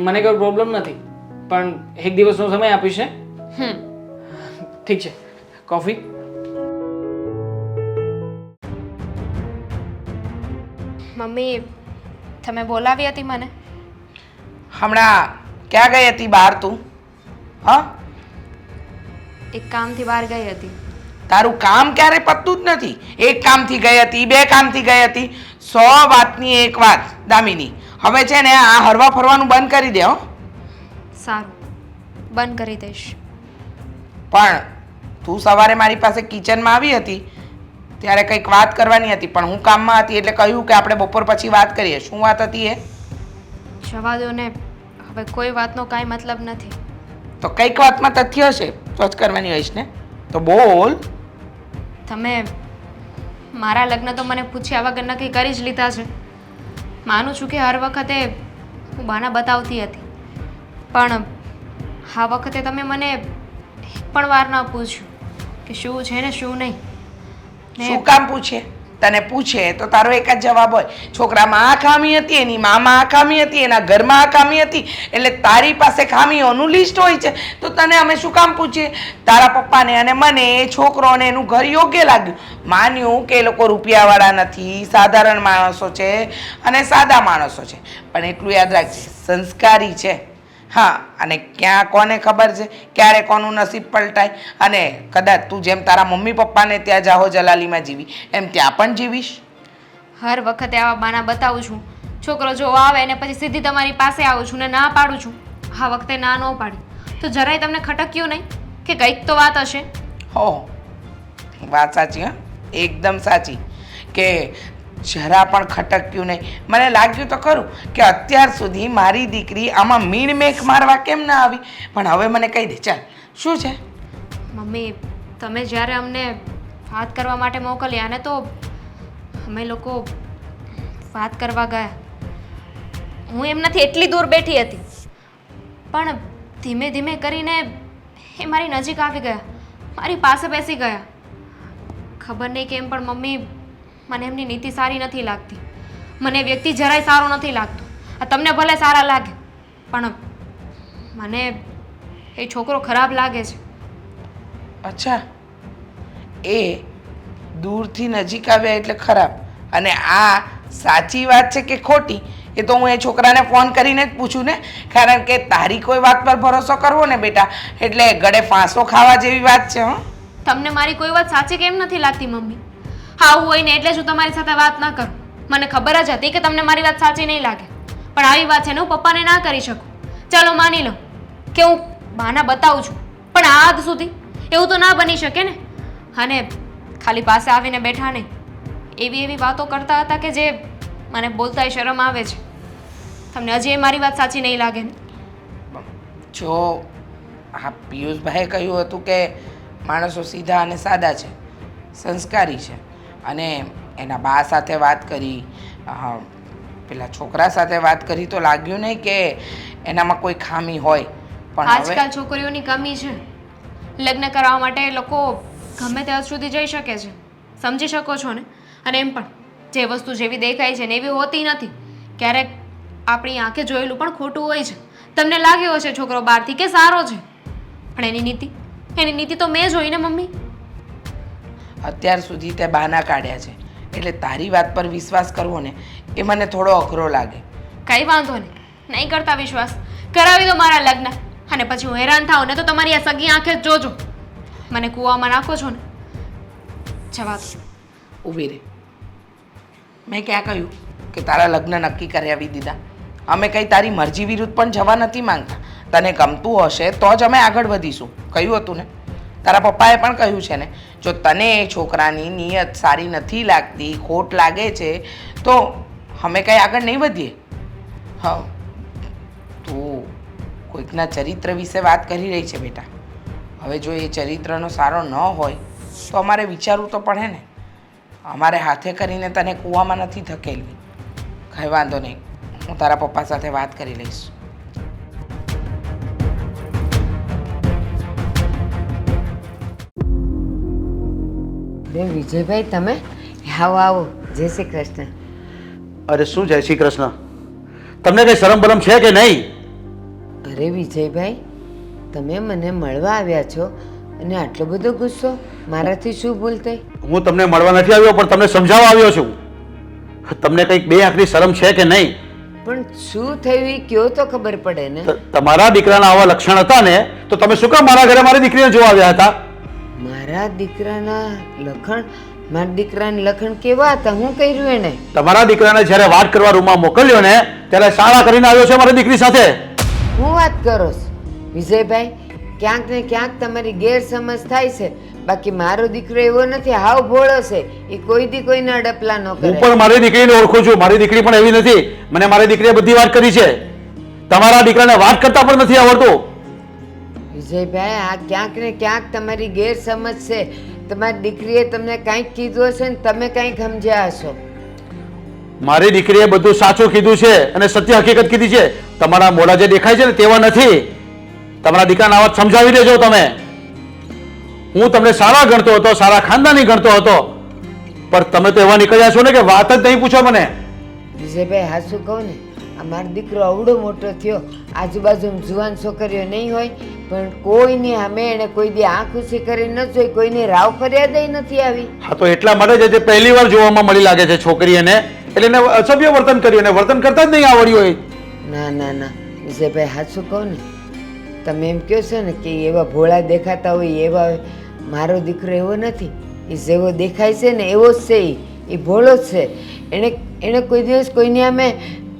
મને કોઈ પ્રોબ્લેમ નથી, પણ એક દિવસનો સમય આપીશ ને? ઠીક છે. કોફી? મમ્મી, તમે બોલાવી હતી મને? હમણાં ક્યાં ગઈ હતી બહાર તું? હા, એક કામથી બહાર ગઈ હતી. તારું કામ ક્યારે પતતું જ નથી. એક કામથી ગઈ હતી, બે કામથી ગઈ હતી, 100 વાતની એક વાત. દામિની, હવે છે ને આ હરવા ફરવાનું બંધ કરી દે હો. સારું, બંધ કરી દઈશ. પણ તું સવારે મારી પાસે કિચનમાં આવી હતી ત્યારે કંઈક વાત કરવાની હતી, પણ હું કામમાં હતી એટલે કહ્યું કે આપણે બપોર પછી વાત કરીએ. શું વાત હતી એ? જવા દો ને, હવે કોઈ વાતનો કાંઈ મતલબ નથી. તો કંઈક વાતમાં તથ્ય હશે તો જ કરવાની હોઈશ ને, તો બોલ. તમે મારા લગ્ન તો મને પૂછ્યા વગર નક્કી કરી જ લીધા છે. માનું છું કે હર વખતે હું બહાના બતાવતી હતી, પણ આ વખતે તમે મને એક પણ વાર ન પૂછ્યું કે શું છે ને શું નહીં. શું કામ પૂછે? તને પૂછે તો તારો એક જ જવાબ હોય, છોકરામાં આ ખામી હતી, એની મામાં આ ખામી હતી, એના ઘરમાં આ ખામી હતી, એટલે તારી પાસે ખામીઓનું લિસ્ટ હોય છે. તો તને અમે શું કામ પૂછીએ? તારા પપ્પાને અને મને એ છોકરો અને એનું ઘર યોગ્ય લાગ્યું. માન્યું કે એ લોકો રૂપિયાવાળા નથી, સાધારણ માણસો છે અને સાદા માણસો છે, પણ એટલું યાદ રાખજે, સંસ્કારી છે. હા, અને ક્યાં કોને ખબર છે ક્યારે કોનું નસીબ પલટાય, અને કદાચ તું જેમ તારા મમ્મી પપ્પાને ત્યાં જાહો જલાલીમાં જીવી એમ ત્યાં પણ જીવીશ. હર વખતે આવા બાના બતાવું છું, છોકરો જો આવે ને પછી સીધી તમારી પાસે આવું છું ને ના પાડું છું. આ વખતે ના ન પાડી તો જરાય તમને ખટક્યું નહીં કે કંઈક તો વાત હશે? હો, વાત સાચી. હા, એકદમ સાચી, કે જરા પણ ખટક્યું નહીં. મને લાગ્યું તો ખરું કે અત્યાર સુધી મારી દીકરી આમાં મીણ મેખ મારવા કેમ ના આવી, પણ હવે મને કહી દે. ચાલ, શું છે? મમ્મી, તમે જ્યારે અમને વાત કરવા માટે મોકલ્યા ને, તો અમે લોકો વાત કરવા ગયા. હું એમનાથી એટલી દૂર બેઠી હતી, પણ ધીમે ધીમે કરીને એ મારી નજીક આવી ગયા, મારી પાસે બેસી ગયા. ખબર નહીં કેમ પણ મમ્મી, મને એમની નીતિ સારી નથી લાગતી. મને વ્યક્તિ જરાય સારો નથી લાગતો. આ તમને ભલે સારા લાગે, પણ મને એ છોકરો ખરાબ લાગે છે. અચ્છા, એ દૂરથી નજીક આવ્યા એટલે ખરાબ. અને આ સાચી વાત છે કે ખોટી એ તો હું એ છોકરાને ફોન કરીને જ પૂછું ને, કારણ કે તારી કોઈ વાત પર ભરોસો કરવો ને બેટા એટલે ગળે ફાંસો ખાવા જેવી વાત છે. હં, તમને મારી કોઈ વાત સાચી કેમ નથી લાગતી મમ્મી? આવું હોય ને એટલે જ હું તમારી સાથે વાત ના કરું. મને ખબર જ હતી કે તમને મારી વાત સાચી નહીં લાગે, પણ આવી વાત છે ને હું પપ્પાને ના કરી શકું. ચાલો માની લો કે હું બહાના બતાવું છું, પણ આ હદ સુધી એવું તો ના બની શકે ને. અને ખાલી પાસે આવીને બેઠા નહીં, એવી એવી વાતો કરતા હતા કે જે મને બોલતાય શરમ આવે છે. તમને હજી એ મારી વાત સાચી નહીં લાગે ને? જો આ પિયુષભાઈએ કહ્યું હતું કે માણસો સીધા અને સાદા છે, સંસ્કારી છે, અને એના બા સાથે વાત કરી, પેલા છોકરા સાથે વાત કરી તો લાગ્યું નહીં કે એનામાં કોઈ ખામી હોય. પણ આજકાલ છોકરીઓની કમી છે. લગ્ન કરવા માટે લોકો ગમે ત્યાં સુધી જઈ શકે છે, સમજી શકો છો ને? અને એમ પણ જે વસ્તુ જેવી દેખાય છે ને એવી હોતી નથી. ક્યારેક આપણી આંખે જોયેલું પણ ખોટું હોય છે. તમને લાગ્યો હશે છોકરો બહારથી કે સારો છે, પણ એની નીતિ તો મેં જોઈ ને મમ્મી. અત્યાર સુધી તે બહાના કાઢ્યા છે, એટલે તારી વાત પર વિશ્વાસ કરવો ને એ મને થોડો અઘરો લાગે. કંઈ વાંધો નહીં કરતા વિશ્વાસ. કરાવી દો મારા લગ્ન, અને પછી હું હેરાન થાઉં ને તો તમારી આ સગી આંખે જ જોજો. મને કૂવામાં નાખો છો ને, જવા દો. ઊભી રહે. મેં ક્યાં કહ્યું કે તારા લગ્ન નક્કી કરાવી દીધા? અમે કંઈ તારી મરજી વિરુદ્ધ પણ જવા નથી માંગતા. તને ગમતું હશે તો જ અમે આગળ વધીશું, કહ્યું હતું ને. તારા પપ્પાએ પણ કહ્યું છે ને, જો તને એ છોકરાની નિયત સારી નથી લાગતી, ખોટ લાગે છે, તો અમે કંઈ આગળ નહીં વધીએ. હા, તું કોઈકના ચરિત્ર વિશે વાત કરી રહી છે બેટા. હવે જો એ ચરિત્રનો સારો ન હોય તો અમારે વિચારવું તો પડે ને. અમારે હાથે કરીને તને કૂવામાં નથી ધકેલવી. કંઈ વાંધો નહીં, હું તારા પપ્પા સાથે વાત કરી લઈશ. વિજયભાઈ તમે આવો આવો. જય શ્રી કૃષ્ણ. અરે શું જય શ્રી કૃષ્ણ, તમને કઈ શરમ બરમ છે કે નહીં? અરે વિજયભાઈ, તમે મને મળવા આવ્યા છો અને આટલો બધો ગુસ્સો? મારાથી શું ભૂલ થઈ? હું તમને મળવા નથી આવ્યો, પણ તમને સમજાવવા આવ્યો છું. તમને કંઈક બે આંખની શરમ છે કે નહીં? પણ શું થયું એ કયો તો ખબર પડે ને. તમારા દીકરાના આવા લક્ષણ હતા ને, તો તમે શું કામ મારા ઘરે મારી દીકરીને જોવા આવ્યા હતા? મારા દીકરાના લખણ? મારા દીકરાના લખણ કેવા હતા? હું કર્યું એને? તમારા દીકરાને જ્યારે વાત કરવા રૂમમાં મોકલ્યો ને, ત્યારે શાળા કરીને આવ્યો છે મારી દીકરી સાથે. હું વાત કરો છો વિજયભાઈ? ક્યાંક ને ક્યાંક તમારી ગેરસમજ થાય છે. બાકી મારો દીકરો એવો નથી, હાવ ભોળો છે. એ કોઈ દી કોઈને અડપલા ન હું કરે. પણ મારી દીકરીને ઓળખું છું. મારી દીકરી પણ એવી નથી. મને મારી દીકરીએ બધી વાત કરી છે. તમારા દીકરાને વાત કરતા પણ નથી આવડતું. વિજયભાઈ, આ ક્યાંક ને ક્યાંક તમારી ગેરસમજ છે. તમારી દીકરીએ તમને કાંઈક કીધું હશે ને તમે કાંઈક સમજ્યા હશો. મારી દીકરીએ બધું સાચું કીધું છે અને સત્ય હકીકત કીધી છે. તમારા મોઢા જે દેખાય છે ને તેવા નથી. તમારા દીકરાના વાત સમજાવી દેજો તમે. હું તમને સારા ગણતો હતો, સારા ખાનદાની ગણતો હતો, પણ તમે તો એવા નીકળ્યા છો ને કે વાત જ નહીં પૂછો મને. વિજયભાઈ, હા શું કહું ને, આ મારો દીકરો અવડો મોટો થયો, આજુબાજુ જુવાન છોકરીઓ નહીં હોય, પણ કોઈની સામે એને કોઈ દી આંખ ઊંચી કરી ન જોઈ, કોઈની રાવ ફરિયાદ નથી આવી. હા, તો એટલા માટે જ પહેલી વાર જોવામાં મળી લાગે છે છોકરી એને, એટલે એને અસભ્ય વર્તન કર્યું, એને વર્તન કરતા જ નહીં આવડ્યું હોય. ના ના ના વિજયભાઈ, હા શું કહું ને, તમે એમ કહો છો ને કે એવા ભોળા દેખાતા હોય એવા, મારો દીકરો એવો નથી. એ જેવો દેખાય છે ને એવો જ છે. એ ભોળો જ છે. એણે કોઈ દિવસ કોઈની સામે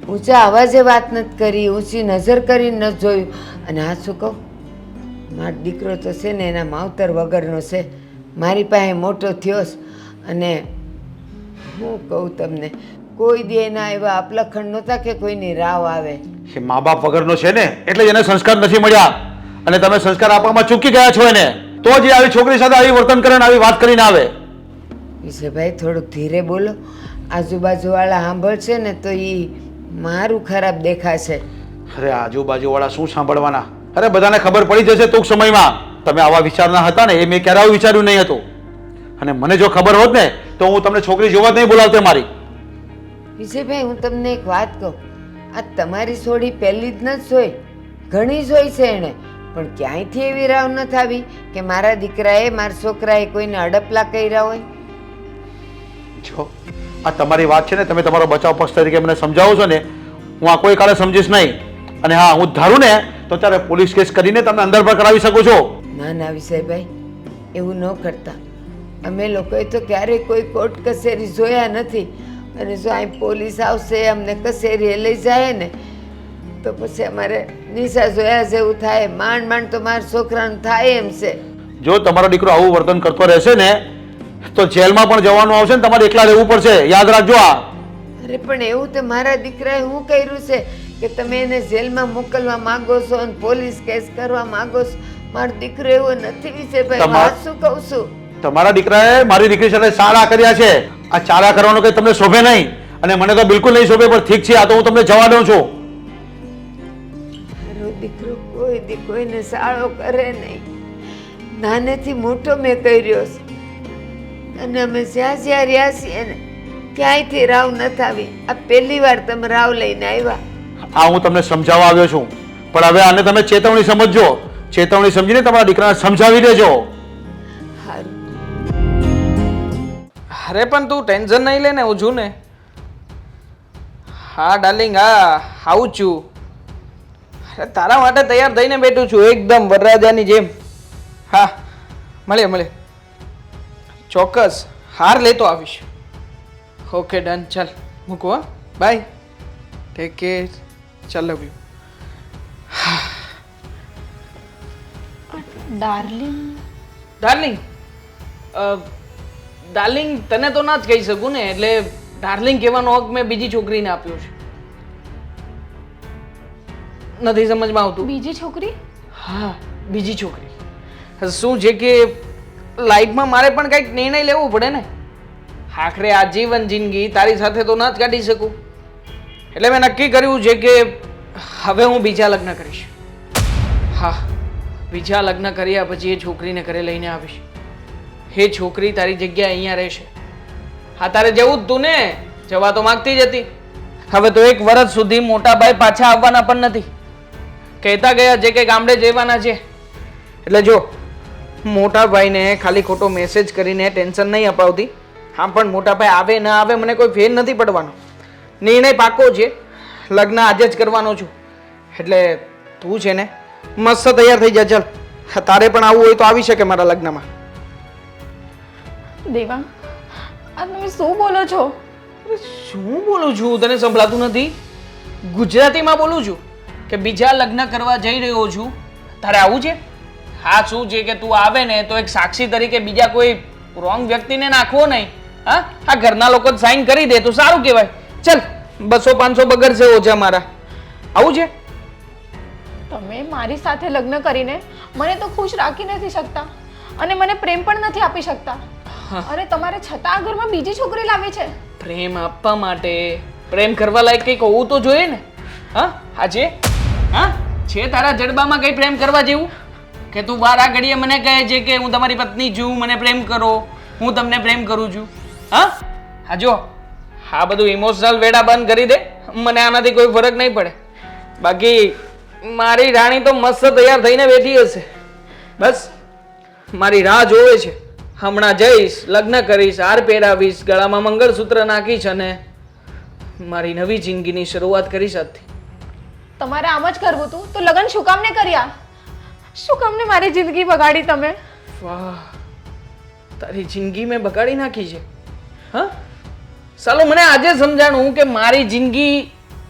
ઊંચા અવાજે વાત નથી કરી, ઊંચી નજર કરીને ન જોયું. અને હા શું કહું, મારો દીકરો તો છે ને એના માવતર વગરનો છે. મારી પાસે મોટો થયો છે અને હું કહું તમને, કોઈ દી એના એવા અપલખણ નહોતા કે કોઈની રાવ આવે. એ મા બાપ વગરનો છે ને, એટલે જ એને સંસ્કાર નથી મળ્યા, અને તમે સંસ્કાર આપવામાં ચૂકી ગયા છો એને. તો જ એ આવી છોકરી સાથે આવી વર્તન કરે ને આવી વાત કરીને આવે. વિજયભાઈ, થોડુંક ધીરે બોલો. આજુબાજુવાળા સાંભળશે ને તો એ મારું ખરાબ દેખાશે. અરે આજુબાજુવાળા શું સાંભળવાના? અરે બધાને ખબર પડી જશે ટૂંક સમયમાં. તમે આવા વિચારના હતા ને, એ મેં ક્યારે આવું વિચાર્યું નહીં હતું. અને મને જો ખબર હોત ને તો હું તમને છોકરી જોવા જ નહીં બોલાવતે મારી. વિજયભાઈ, હું તમને એક વાત કહું, આ તમારી સોડી પહેલી જ નથી જોઈ, ઘણી જોઈ છે એણે, પણ ક્યાંયથી એવી રાવ ન થાવી કે મારા દીકરાએ, મારા છોકરાએ કોઈને અડપલા કર્યા હોય. જો આ તમારી વાત છે ને, તમે તમારો બચાવ પક્ષ તરીકે મને સમજાવો છો ને, હું આ કોઈ કાળે સમજીશ નહીં. અને હા, હું ધારું ને તો ત્યારે પોલીસ કેસ કરીને તમને અંદર પર કરાવી શકું છો. ના ના વિજયભાઈ, એવું ન કરતા. અમે લોકોએ તો ક્યારેય કોઈ કોર્ટ કચેરી જોયા નથી, અને જો અહીં પોલીસ આવશે, અમને કચેરીએ લઈ જાય ને, તો પછી અમારે નિશા જોયા જેવું થાય. માંડ માંડ તો મારા છોકરાનું થાય એમ છે. જો તમારો દીકરો આવું વર્તન કરતો રહેશે ને તો જેલમાં પણ જવાનું આવશે ને, તમારે એકલા રહેવું પડશે. યાદ રાખજો આ. અરે પણ એવું તો મારા દીકરાએ શું કર્યું છે કે તમે એને જેલમાં મોકલવા માંગો છો અને પોલીસ કેસ કરવા માંગો છો? મારો દીકરો એવો નથી વિજયભાઈ, વાત શું કહું છું. તમારા દીકરાએ મારી દીકરી સાથે ચાળા કર્યા છે. આ ચાળા કરવાનો કઈ તમને શોભે નહીં, અને મને તો બિલકુલ નહીં શોભે. પણ ઠીક છે, આ તો હું તમને જવા દઉં છું. મારો દીકરો કોઈ દી કોઈને સાળો કરે નહીં. નાનેથી મોટો મેં કર્યો છે, અને અમે જ્યાં જ્યાં રહ્યા છીએ ને ક્યાંયથી રાવ નથી આવી. આ પહેલી વાર તમે રાવ લઈને આવ્યા. આ હું તમને સમજાવવા આવ્યો છું, પણ હવે આને તમે ચેતવણી સમજજો. ચેતવણી સમજીને તમારા દીકરાને સમજાવી દેજો. સારું. અરે પણ તું ટેન્શન નહીં લે ને, હું છું ને. હા ડાર્લિંગ, હા આવું છું. અરે તારા માટે તૈયાર થઈને બેઠું છું, એકદમ વરરાજાની જેમ. હા, મળે ચોક્કસ. હાર લેતો આવીશ. Okay done. ચાલ મૂકું. હા, બાય, ટેક કેર. ચાલ, love you. Darling, darling darling તને તો ના જ કહી શકું ને, એટલે ડાર્લિંગ કહેવાનો હક મેં બીજી છોકરીને આપ્યો છે. નથી સમજમાં આવતું? બીજી છોકરી? હા, બીજી છોકરી. શું છે કે લાઈફમાં મારે પણ કંઈક નિર્ણય લેવો પડે ને. આખરે આજીવન જિંદગી તારી સાથે તો ના જ કાઢી શકું. એટલે મેં નક્કી કર્યું છે કે હવે હું બીજા લગ્ન કરીશ. હા, બીજા લગ્ન કર્યા પછી એ છોકરીને ઘરે લઈને આવીશ. એ છોકરી તારી જગ્યાએ અહીંયા રહેશે. હા, તારે જવું જ તું ને, જવા તો માંગતી જ હતી. હવે તો 1 વર્ષ સુધી મોટા ભાઈ પાછા આવવાના પણ નથી. કહેતા ગયા છે કે ગામડે જવાના છે. એટલે જો, મોટા ભાઈને ખાલી ખોટો મેસેજ કરીને ટેન્શન નહીં અપાવતી. હા, પણ મોટા ભાઈ આવે ના આવે મને કોઈ ફેર નથી પડવાનો. નિર્ણય પાકો છે, લગ્ન આજે જ કરવાનો છું. એટલે તું છે ને મસ્ત તૈયાર થઈ જા. ચાલ, તારે પણ આવવું હોય તો આવી શકે મારા લગ્નમાં. દેવાંગ, આ તમે શું બોલો છો? શું બોલું છું? તને સંભળાતું નથી? ગુજરાતીમાં બોલું છું કે બીજા લગ્ન કરવા જઈ રહ્યો છું. તારે આવું છે? હા, શું છે કે તું આવે ને તો એક સાક્ષી તરીકે બીજા કોઈ રોંગ વ્યક્તિને નાખવો નહીં. હા, આ ઘરના લોકો જ સાઈન કરી દે તો સારું કહેવાય. ચલ, 200-500 બગડશે ઓછા મારા. આવું છે? તમે મારી સાથે લગ્ન કરીને મને તો ખુશ રાખી નથી શકતા અને મને પ્રેમ પણ નથી આપી શકતા. અરે તમારે છતાં આ ઘરમાં બીજી છોકરી લાવી છે. પ્રેમ આપવા માટે પ્રેમ કરવા લાયક કંઈક હોવું તો જોઈએ ને. હા, આજે હા છે તારા જડબામાં કઈ પ્રેમ કરવા જેવું કે તું બાર આ ઘડીએ મને કહે છે કે હું તમારી પત્ની છું, મને પ્રેમ કરો, હું તમને પ્રેમ કરું છું? હા, હા જો, આ બધું ઇમોશનલ વેડા બંધ કરી દે. મને આનાથી કોઈ ફરક નહીં પડે. બાકી મારી રાણી તો મસ્ત તૈયાર થઈને બેઠી હશે. બસ મારી રાહ જોવે છે. હમણાં જઈશ, લગ્ન કરીશ, હાર પહેરાવીશ, ગળામાં મંગળસૂત્ર નાખીશ અને મારી નવી જિંદગીની શરૂઆત કરીશ આજથી. તમારે આમ જ કરવું હતું તો લગ્ન શું કામ ને કર્યા? શું કામ ને મારી જિંદગી બગાડી તમે? વાહ, તારી જિંદગી મેં બગાડી નાખી છે. હા, સાલો મને આજે સમજાણું કે મારી જિંદગી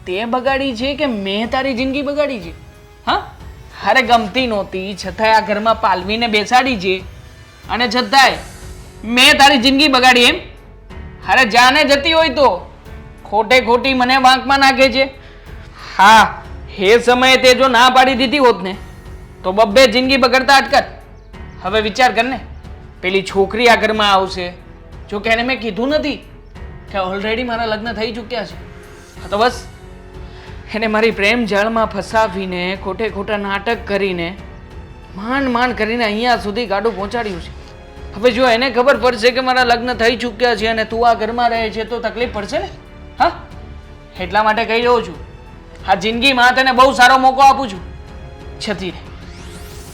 તે બગાડી છે કે મેં તારી જિંદગી બગાડી છે. હા, હારે ગમતી નહોતી છતાંય આ ઘરમાં પાલવીને બેસાડી છે અને છતાંય મેં તારી જિંદગી બગાડી એમ? હારે જાને જતી હોય તો ખોટે ખોટી મને વાંકમાં નાખે છે. હા, એ સમયે તે જો ના પાડી દીધી હોત ને તો બબ્બે જિંદગી બગડતા અટકત. હવે વિચાર કર ને, પેલી છોકરી આ ઘરમાં આવશે. જો કે એને મેં કીધું નથી કે ઓલરેડી મારા લગ્ન થઈ ચૂક્યા છે. હા તો બસ એને મારી પ્રેમ જાળમાં ફસાવીને ખોટે ખોટા નાટક કરીને માંડ કરીને અહીંયા સુધી ગાડું પહોંચાડ્યું છે. હવે જો એને ખબર પડશે કે મારા લગ્ન થઈ ચૂક્યા છે અને તું આ ઘરમાં રહે છે તો તકલીફ પડશે ને. હા, એટલા માટે કહી રહ્યો છું, આ જિંદગીમાં તને બહુ સારો મોકો આપું છું. જતી રહે,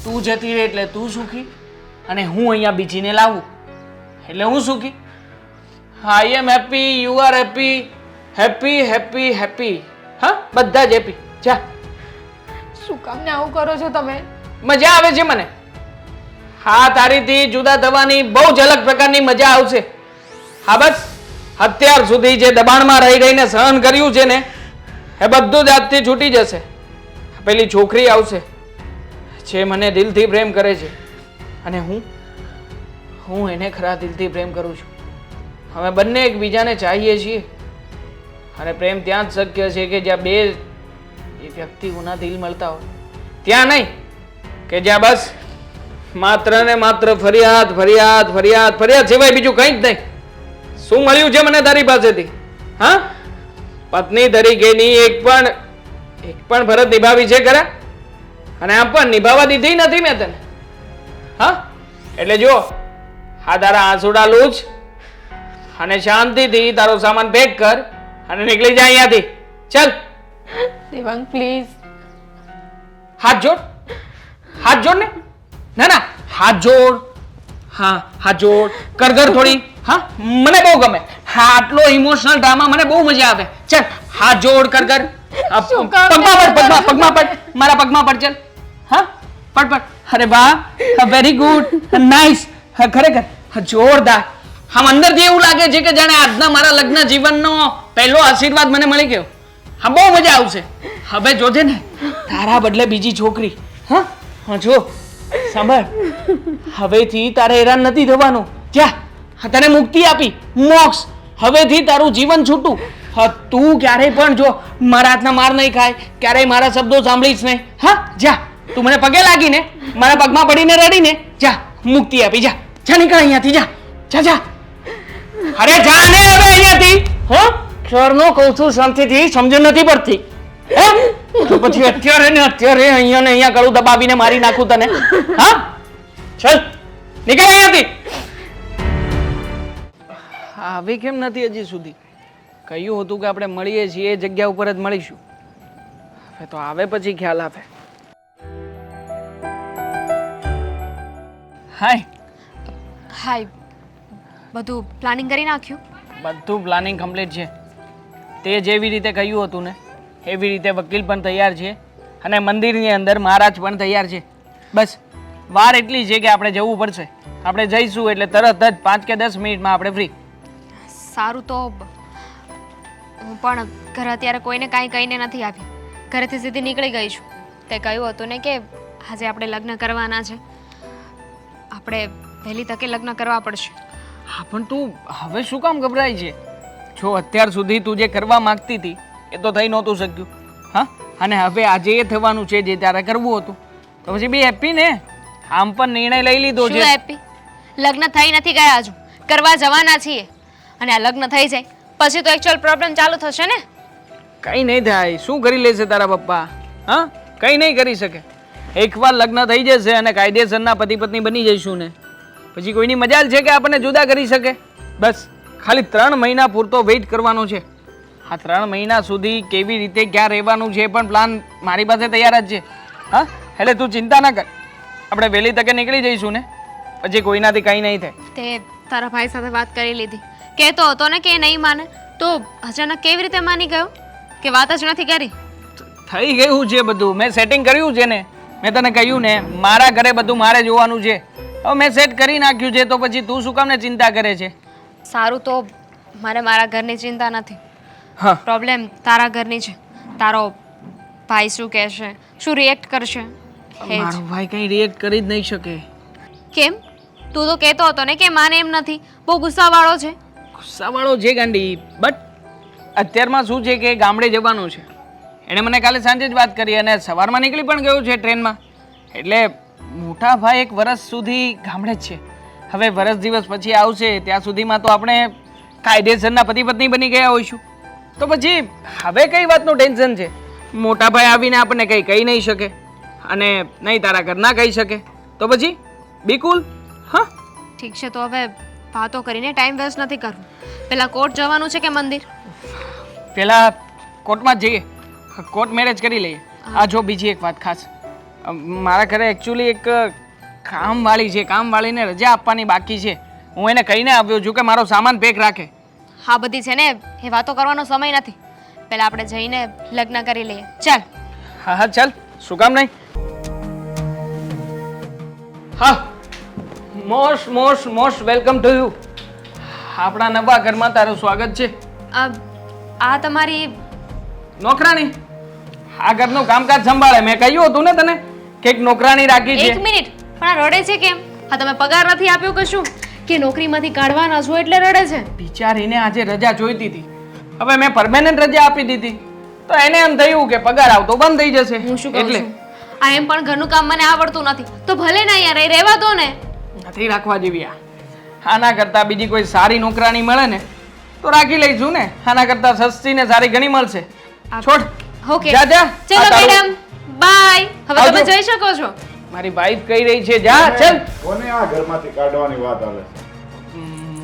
તું જતી રહે એટલે તું સુખી અને હું અહીંયા બીજીને લાવું એટલે હું સુખી. I am happy, you are happy, happy happy happy. હા, બધા જ હેપી. જા. શું કામ ને આવું કરો છો તમે? મજા આવે છે મને. હા, તારીથી જુદા થવાની બહુ જ અલગ પ્રકારની મજા આવશે. હા, બસ અત્યાર સુધી જે દબાણમાં રહી રહીને સહન કર્યું છે ને એ બધું જ આજથી છૂટી જશે. પેલી છોકરી આવશે જે મને દિલથી પ્રેમ કરે છે અને હું એને ખરા દિલથી પ્રેમ કરું છું. અમે બંને એકબીજાને ચાહીએ છીએ અને પ્રેમ ત્યાં જ શક્ય છે કે જ્યાં બે વ્યક્તિઓના દિલ મળતા હોય. ત્યાં નહીં કે જ્યાં બસ માત્ર ને માત્ર ફરિયાદ ફરિયાદ ફરિયાદ ફરિયાદ સિવાય બીજું કંઈ જ નહીં. શું મળ્યું છે મને તારી પાસેથી? હા, પત્ની તરીકેની એક પણ ફરજ નિભાવી છે ખરા? અને આમ પણ નિભાવવા દીધી નથી મેં તને. હા, એટલે જો આ તારા આંસુડા લૂછ અને શાંતિથી તારો સામાન પેક કર અને નીકળી જા અહીંયાથી. ચાલ. દેવાંગ પ્લીઝ. હાથ જોડ, હાથ જોડ ને. ના ના, હાથ જોડ. હા, હાથ જોડ કર થોડી. હા, મને બહુ ગમે. હા, આટલો ઇમોશનલ ડ્રામા મને બહુ મજા આવે. ચાલ, હાથ જોડ કર. પગમાં પડ, મારા પગમાં પડ. ચાલ. હા, પડ. અરે વાહ, વેરી ગુડ, નાઇસ. ખરેખર જોરદાર. આમ અંદરથી એવું લાગે છે કે જાણે આજના મારા લગ્ન જીવનનો પહેલો આશીર્વાદ મને મળી ગયો. હા, બહુ મજા આવશે. હવે જોજે ને તારા બદલે બીજી છોકરી. હા, જો સાંભળ, હવેથી તારે હેરાન નથી થવાનું. જા, તને મુક્તિ આપી, મોક્ષ. હવેથી તારું જીવન છૂટું. હા, તું ક્યારેય પણ જો મારા હાથના માર નહીં ખાય, ક્યારેય મારા શબ્દો સાંભળીશ નહીં. હા, જા. તું મને પગે લાગીને, મારા પગમાં પડીને રડીને, જા, મુક્તિ આપી. જા, જા, નીકળ અહીંયાથી. જા, જા, જા. અરે જા ને હવે અહીંયાથી. હા, ક્યારનો કહું છું શાંતિથી, સમજણ નથી પડતી. હે? તો પછી અત્યારે ને અત્યારે અહીંયા ને અહીંયા ગળું દબાવીને મારી નાખું તને. હા, ચલ, નીકળ અહીંયાથી. આવી કેમ નથી હજી સુધી? કહ્યું હતું કે આપણે મળીએ છીએ એ જગ્યા ઉપર જ મળીશું. હવે તો આવે પછી ખ્યાલ આવે. હાય. હાય. બધું પ્લાનિંગ કરી નાખ્યું? બધું પ્લાનિંગ કમ્પ્લીટ છે. તે જેવી રીતે કહ્યું હતું ને એવી રીતે વકીલ પણ તૈયાર છે અને મંદિરની અંદર મહારાજ પણ તૈયાર છે. બસ વાર એટલી છે કે આપણે જવું પડશે. આપણે જઈશું એટલે તરત જ 5 કે 10 મિનિટમાં આપણે ફ્રી. સારું, તો હું પણ ઘરે અત્યારે કોઈને કાંઈ કહીને નથી આવી. ઘરેથી સીધી નીકળી ગઈ છું. તે કહ્યું હતું ને કે આજે આપણે લગ્ન કરવાના છે, આપણે વહેલી તકે લગ્ન કરવા પડશે. હા, પણ તું હવે શું કામ ગભરાય છે? જો અત્યાર સુધી તું જે કરવા માંગતી હતી એ તો થઈ નહોતું શક્યું. હા, અને હવે આજે એ થવાનું છે જે તારે કરવું હતું. તો પછી બી હેપી ને? આમ પણ નિર્ણય લઈ લીધો શું છે. હેપી? લગ્ન થઈ નથી ગયા હજુ, કરવા જવાના છીએ. અને આ લગ્ન થઈ જાય પછી તો એકચ્યુઅલ પ્રોબ્લેમ ચાલુ થશે ને. કઈ નહીં થાય. શું કરી લેશે તારા પપ્પા? હા, કઈ નહીં કરી શકે. એકવાર લગ્ન થઈ જશે અને કાયદેસરના પતિ પત્ની બની જઈશું ને પછી કોઈની મજાલ છે કે આપણને જુદા કરી શકે? બસ ખાલી 3 મહિના પૂરતો વેઇટ કરવાનો છે. આ 3 મહિના સુધી કેવી રીતે ક્યાં રહેવાનું છે પણ પ્લાન મારી પાસે તૈયાર જ છે. હા, એટલે તું ચિંતા ના કર. આપણે વહેલી તકે નીકળી જઈશું ને પછી કોઈનાથી કંઈ નહીં થાય. તે તારા ભાઈ સાથે વાત કરી લીધી? કહેતો હતો ને કે નહીં માને, તો અચાનક કેવી રીતે માની ગયો કે વાત જ નથી કરી? થઈ ગયું છે બધું. મેં સેટિંગ કર્યું છે ને. મેં તને કહ્યું ને મારા ઘરે બધું મારે જોવાનું છે. હવે મેં સેટ કરી નાખ્યું છે તો પછી તું શું કામ ને ચિંતા કરે છે? સારું, તો મને મારા ઘરની ચિંતા નથી. હા, પ્રોબ્લેમ તારા ઘરની છે. તારો ભાઈ શું કહેશે, શું રિએક્ટ કરશે એ જ. મારો ભાઈ કઈ રિએક્ટ કરી જ નહીં શકે. કેમ? તું તો કહેતો હતો ને કે માને એમ નથી, બહુ ગુસ્સાવાળો છે. ગુસ્સાવાળો છે ગાંડી, બટ અત્યારમાં શું છે કે ગામડે જવાનું છે. એણે મને કાલે સાંજે જ વાત કરી અને સવારમાં નીકળી પણ ગયો છે ટ્રેનમાં. એટલે મોટા ભાઈ 1 વર્ષ સુધી ગામડે જ છે. હવે વર્ષ દિવસ પછી આવશે ત્યાં સુધીમાં તો આપણે કાયદેસરના પતિ પત્ની બની ગયા હોઈશું. તો પછી હવે કઈ વાતનું ટેન્શન છે? મોટા ભાઈ આવીને આપણને કંઈ કહી નહીં શકે અને નહીં તારા ઘરના કહી શકે. તો પછી બિલકુલ. હા, ઠીક છે, તો હવે વાતો કરીને ટાઈમ વેસ્ટ નથી કરવું. પેલા કોર્ટ જવાનું છે કે મંદિર? પહેલા કોર્ટમાં જ જઈએ. કોર્ટ મેરેજ કરી લઈએ. આ જો બીજી એક વાત ખાસ, મારા ઘરે એકચ્યુઅલી એક કામવાળી છે. કામવાળીને રજા આપવાની બાકી છે. હું એને કહીને આવ્યો છું કે મારો સામાન પેક રાખે. હા, બધી છે ને એ વાતો કરવાનો સમય નથી. પહેલા આપણે જઈને લગ્ન કરી લઈએ. ચાલ. હા હા, ચાલ. શું કામ નહીં? હા, most most most welcome to you. આપણા નવા ઘરમાં તારું સ્વાગત છે. આ તમારી નોકરાણી આ ઘરનું કામકાજ સંભાળે. મેં કહ્યું હતું ને તને કે એક નોકરાણી રાખી છે. 1 મિનિટ, પણ આ રડે છે કેમ? હા, તમે પગાર નથી આપ્યો કે શું? કે નોકરીમાંથી કાઢવાના છો એટલે રડે છે? બિચારીને આજે રજા જોઈતી હતી. હવે મેં પરમેનન્ટ રજા આપી દીધી તો એને એમ થયું કે પગાર આવતો બંધ થઈ જશે. હું શું કહું છું, આ એમ પણ ઘરનું કામ મને આવડતું નથી તો ભલે ને અહીંયા રહી રહેવા દો ને. નથી રાખવા જેવી આ. આના કરતાં બીજી કોઈ સારી નોકરાણી મળે ને તો રાખી લઈશું ને. આના કરતાં સસ્તી ને સારી ઘણી મળશે. છોડ. ઓકે, જા જા. ચલો આ તારું- મેડમ, બાય. હવે તમે આવજો. જઈ શકો છો. મારી વાઈફ કહી રહી છે જા. ચલ. કોને આ ઘરમાંથી કાઢવાની વાત આવે?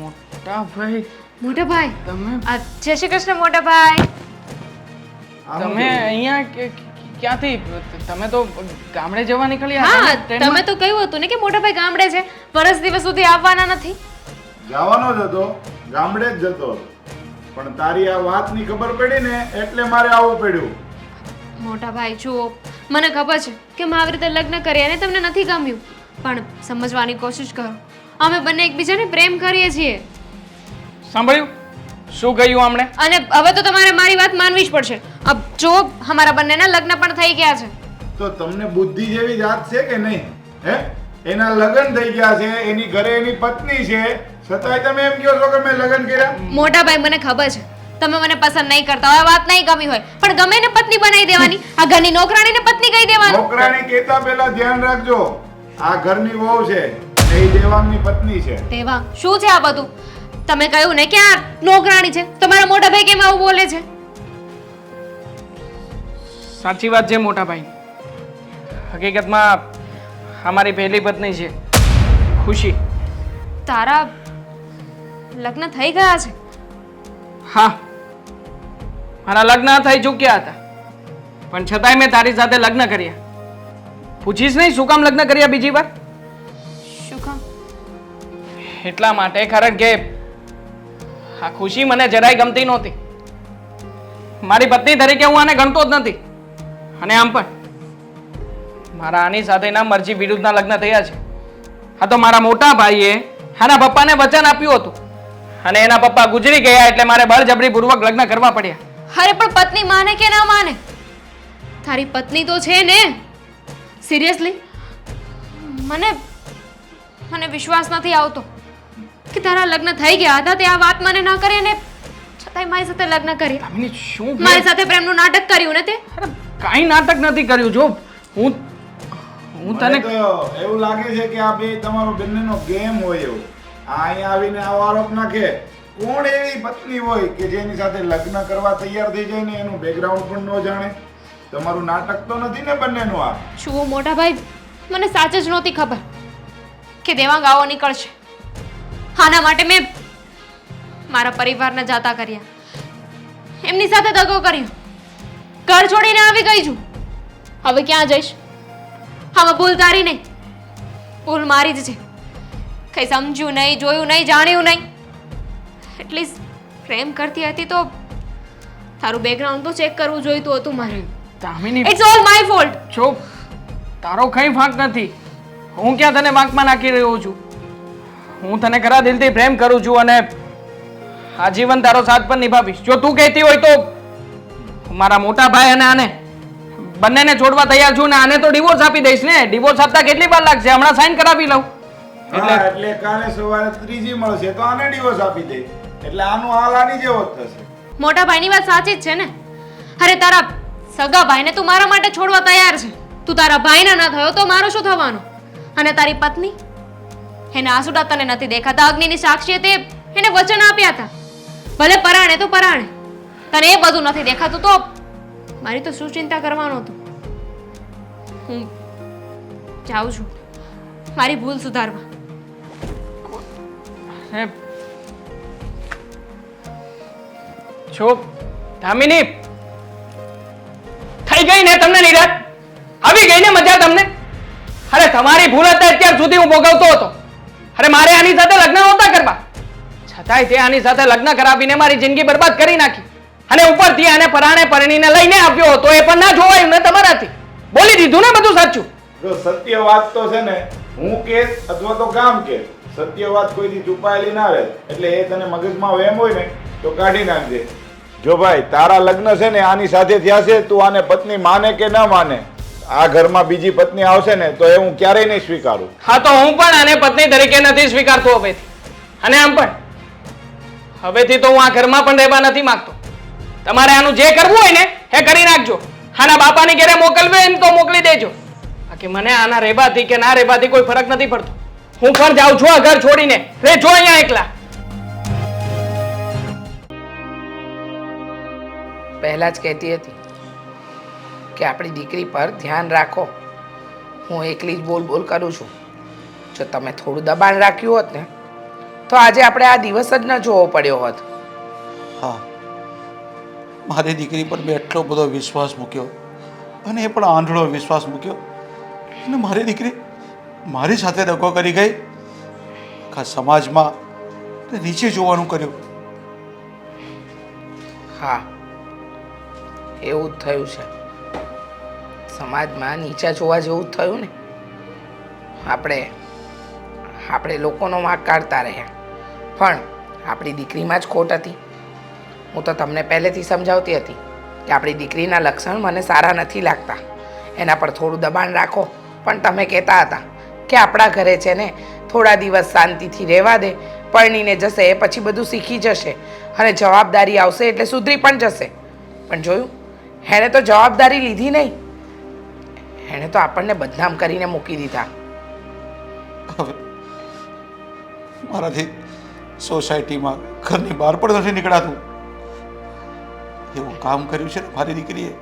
મોટા ભાઈ મોટા ભાઈ, તમે જય શ્રી કૃષ્ણ મોટા ભાઈ. તમે અહીંયા ક્યાંથી? તમે તો ગામડે જવા નીકળ્યા હતા હા, ને ટ્રેનમાં? તમે તો કહ્યું હતું ને કે મોટા ભાઈ ગામડે છે, વર્ષ દિવસ સુધી આવવાના નથી. જવાનો જ હતો, ગામડે જ જતો હતો. પણ તારી આ વાતની ખબર પડી ને એટલે મારે આવવું પડ્યું. મોટા ભાઈ જુઓ, મને ખબર છે કે મેં આવી રીતે લગ્ન કર્યા અને તમને નથી ગમ્યું, પણ સમજવાની કોશિશ કરો. અમે બંને એકબીજાને પ્રેમ કરીએ છીએ. સાંભળ્યું શું કહ્યું આમણે? અને હવે તો તમારે મારી વાત માનવી જ પડશે. અબ જો અમારા બંનેના લગ્ન પણ થઈ ગયા છે. તો તમને બુદ્ધિ જેવી જાત છે કે નહીં? હે, એના લગ્ન થઈ ગયા છે, એની ઘરે એની પત્ની છે, છતાંય તમે એમ કહો છો કે મેં લગ્ન કર્યા? મોટા ભાઈ મને ખબર છે તમે મને પસંદ નહીં કરતા હોય, વાત નહીં ગમી હોય, પણ ગમે ને પત્ની બનાવી દેવાની, આ ઘરની નોકરાણીને પત્ની કહી દેવાની. નોકરાણી કહેતા પહેલા ધ્યાન રાખજો, આ ઘરની વહુ છે અને એ દેવાંગની પત્ની છે. દેવાંગ શું છે આ બધું? તમે કહ્યું ને કે આ નોકરાણી છે, તમારા મોટા ભાઈ કેમ આવું બોલે છે? સાચી વાત છે મોટા ભાઈ. હકીકતમાં અમારી પહેલી પત્ની છે ખુશી. તારા લગ્ન થઈ ગયા છે? હા, મારા લગ્ન થઈ ચૂક્યા હતા, પણ છતાંય મેં તારી સાથે લગ્ન કર્યા. પૂછીશ નહીં શું કામ લગ્ન કર્યા બીજી વાર? શું કામ? એટલા માટે કારણ કે આ ખુશી મને જરાય ગમતી નહોતી. મારી પત્ની તરીકે હું આને ગણતો જ નથી. અને આમ પણ મારા આની સાથેના મરજી વિરુદ્ધના લગ્ન થયા છે. આ તો મારા મોટા ભાઈએ આના પપ્પાને વચન આપ્યું હતું અને એના પપ્પા ગુજરી ગયા એટલે મારે બળજબરીપૂર્વક લગ્ન કરવા પડ્યા. અરે પણ પત્ની માને કે ના માને, તારી પત્ની તો છે ને. સિરિયસલી મને વિશ્વાસ નથી આવતો કે તારા લગ્ન થઈ ગયા હતા તે આ વાત મને ના કરે ને છતાંય મારી સાથે લગ્ન કર્યા. દામિની શું મારી સાથે પ્રેમનું નાટક કર્યું ને તે? અરે કાંઈ નાટક નથી કર્યું. જો હું મને તને તો એવું લાગે છે કે આ બે તમારો બંનેનો ગેમ હોય એવું. આ અહીંયા આવીને આવો આરોપ નાખે. કોણ એવી પત્ની હોય કે જેની સાથે લગ્ન કરવા તૈયાર થઈ જાય ને એનું બેકગ્રાઉન્ડ પણ ન જાણે? તમારું નાટક તો નથી ને બંનેનું આ? જુઓ મોટા ભાઈ, મને સાચ જ નહોતી ખબર કે દેવાંગ આવો નીકળશે. આના માટે મેં મારા પરિવારને જાતા કર્યા, એમની સાથે દગો કર્યો, ઘર છોડીને આવી ગઈ છું. હવે ક્યાં જઈશ? આમાં ભૂલ તારી નહીં, ભૂલ મારી જ છે. કઈ સમજ્યું નહીં, જોયું નહીં, જાણ્યું નહીં. એટલીસ્ટ પ્રેમ કરતી હતી તો તારું બેકગ્રાઉન્ડ તો ચેક કરવું જોઈતું હતું મારે. Damini it's all my fault. જો તારો કઈ વાંક નથી. હું ક્યાં તને વાંકમાં નાખી રહ્યો છું? હું તને ખરા દિલથી પ્રેમ કરું છું અને આજીવન તારો સાથ પણ નિભાવીશ. જો તું કહેતી હોય તો હું મારા મોટા ભાઈ અને આને બંનેને છોડવા તૈયાર છું ને આને તો ડિવોર્સ આપી દઈશ ને. ડિવોર્સ આપતા કેટલી વાર લાગશે? હમણાં સાઈન કરાવી લઉં. એટલે કાલે સવારે ત્રીજી મળશે તો આને ડિવોર્સ આપી દે એટલે આનું હાલ આની જેવો જ થશે. મોટા ભાઈની વાત સાચી જ છે ને. અરે તારા સગા ભાઈને તું મારા માટે છોડવા તૈયાર છે. તું તારા ભાઈના ના થયો તો મારું શું થવાનું? અને તારી પત્ની, એના આંસુડા તને નથી દેખાતા? અગ્નિની સાક્ષીએ તે એને વચન આપ્યા હતા, ભલે પરાણે તો પરાણે. તને એ બધું નથી દેખાતું તો મારી તો શું ચિંતા કરવાનું હતું? હું જાઉં છું મારી ભૂલ સુધારવા. હે જો દામિની થઈ ગઈ ને તમને નિરાત? આવી ગઈ ને મજા તમને? અરે તમારી ભૂલ હતા અત્યાર સુધી હું ભોગવતો હતો. અરે મારે આની સાથે લગ્ન નહોતા કરવા, છતાંય તે આની સાથે લગ્ન કરાવીને મારી જિંદગી બરબાદ કરી નાખી. અને ઉપરથી આને પરાણે પરણીને લઈને આવ્યો હતો એ પણ ના જોવાયું ને તમારાથી. બોલી દીધું ને બધું સાચું. જો સત્ય વાત તો છે ને, હું કેસ અથવા તો ગામ કે સત્ય વાત કોઈથી છુપાયેલી ના રહે. એટલે એ તને મગજમાં વેમ હોય ને તો કાઢી નાખજે. જો ભાઈ તારા લગ્ન છે ને આની સાથે થયા છે, તું આને પત્ની માને કે ના માને, આ ઘરમાં બીજી પત્ની આવશે ને તો એ હું ક્યારેય નહીં સ્વીકારું. હા તો હું પણ આને પત્ની તરીકે નથી સ્વીકારતો હવેથી. અને આમ પણ હવેથી તો હું આ ઘરમાં પણ રહેવા નથી માંગતો. તમારે આનું જે કરવું હોય ને એ કરી નાખજો. આના બાપાની ઘરે મોકલવે એને તો મોકલી દેજો. બાકી મને આના રહેવાથી કે ના રહેવાથી કોઈ ફરક નથી પડતો. હું પણ જાઉં છું આ ઘર છોડીને. રહેજો અહીંયા એકલા. પહેલાં જ કહેતી હતી કે આપણી દીકરી પર ધ્યાન રાખો. હું એકલી જ બોલ બોલ કરું છું. જો તમે થોડું દબાણ રાખ્યું હોત ને તો આજે આપણે આ દિવસ જ ન જોવો પડ્યો હોત. હા, મારી દીકરી પર મેં એટલો બધો વિશ્વાસ મૂક્યો અને એ પણ આંધળો વિશ્વાસ મૂક્યો અને મારી દીકરી મારી સાથે દગો કરી ગઈ. આખા સમાજમાં નીચે જોવાનું કર્યું. હા, એવું જ થયું છે. સમાજમાં નીચા જોવા જેવું જ થયું ને. આપણે લોકોનો વાંક કાઢતા રહ્યા, પણ આપણી દીકરીમાં જ ખોટ હતી. હું તો તમને પહેલેથી સમજાવતી હતી કે આપણી દીકરીના લક્ષણ મને સારા નથી લાગતા, એના પર થોડું દબાણ રાખો. પણ તમે કહેતા હતા કે આપણા ઘરે છે ને થોડા દિવસ શાંતિથી રહેવા દે, પરણીને જશે પછી બધું શીખી જશે અને જવાબદારી આવશે એટલે સુધરી પણ જશે. પણ જોયું, એણે તો જવાબદારી લીધી નહીં, એણે તો આપણને બદનામ કરીને મૂકી દીધા. હવે મારાથી સોસાયટીમાં ઘરની બહાર પણ નથી નીકળાતું. એવું કામ કર્યું છે ને મારી દીકરીએ,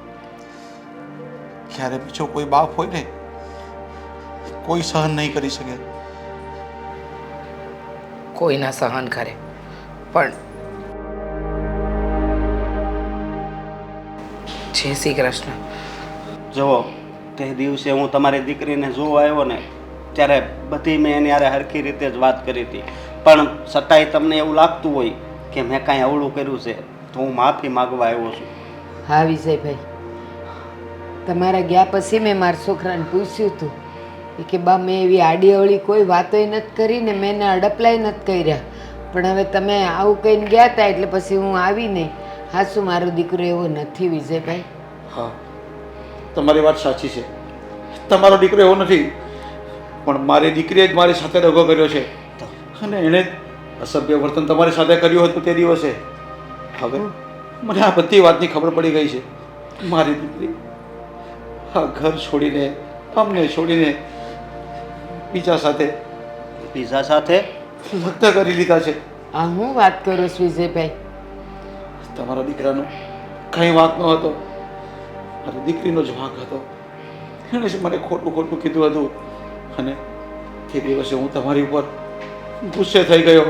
ક્યારે બીજો કોઈ બાપ હોય ને કોઈ સહન નહીં કરી શકે. કોઈ ના સહન કરે, પણ જય શ્રી કૃષ્ણ. જુઓ, તે દિવસે હું તમારી દીકરીને જોવા આવ્યો ને ત્યારે બધી મેં એની હારે હરખી રીતે જ વાત કરી હતી, પણ છતાંય તમને એવું લાગતું હોય કે મેં કાંઈ અવળું કર્યું છે તો હું માફી માગવા આવ્યો છું. હા વિજયભાઈ, તમારા ગયા પછી મેં મારા છોકરાને પૂછ્યું હતું કે બા મેં એવી આડી અવળી કોઈ વાતોય નથી કરી ને મેં એને અડપલાય નથી કર્યા, પણ હવે તમે આવું કહીને ગયા હતા એટલે પછી હું આવી નહીં. હા, શું મારો દીકરો એવો નથી વિજયભાઈ? હા, તમારી વાત સાચી છે, તમારો દીકરો એવો નથી, પણ મારી દીકરીએ જ મારી સાથે દગો કર્યો છે અને એણે અસભ્ય વર્તન તમારી સાથે કર્યું હતું તે દિવસે. હવે મને આ બધી વાતની ખબર પડી ગઈ છે. મારી દીકરી આ ઘર છોડીને, અમને છોડીને બીજા સાથે લગ્ન કરી લીધા છે. આ હું વાત કરું છું વિજયભાઈ? તમારા દીકરાનો કંઈ વાંક ન હતો, મારી દીકરીનો જ વાંક હતો. એણે જ મને ખોટું ખોટું કીધું હતું અને તે દિવસે હું તમારી ઉપર ગુસ્સે થઈ ગયો,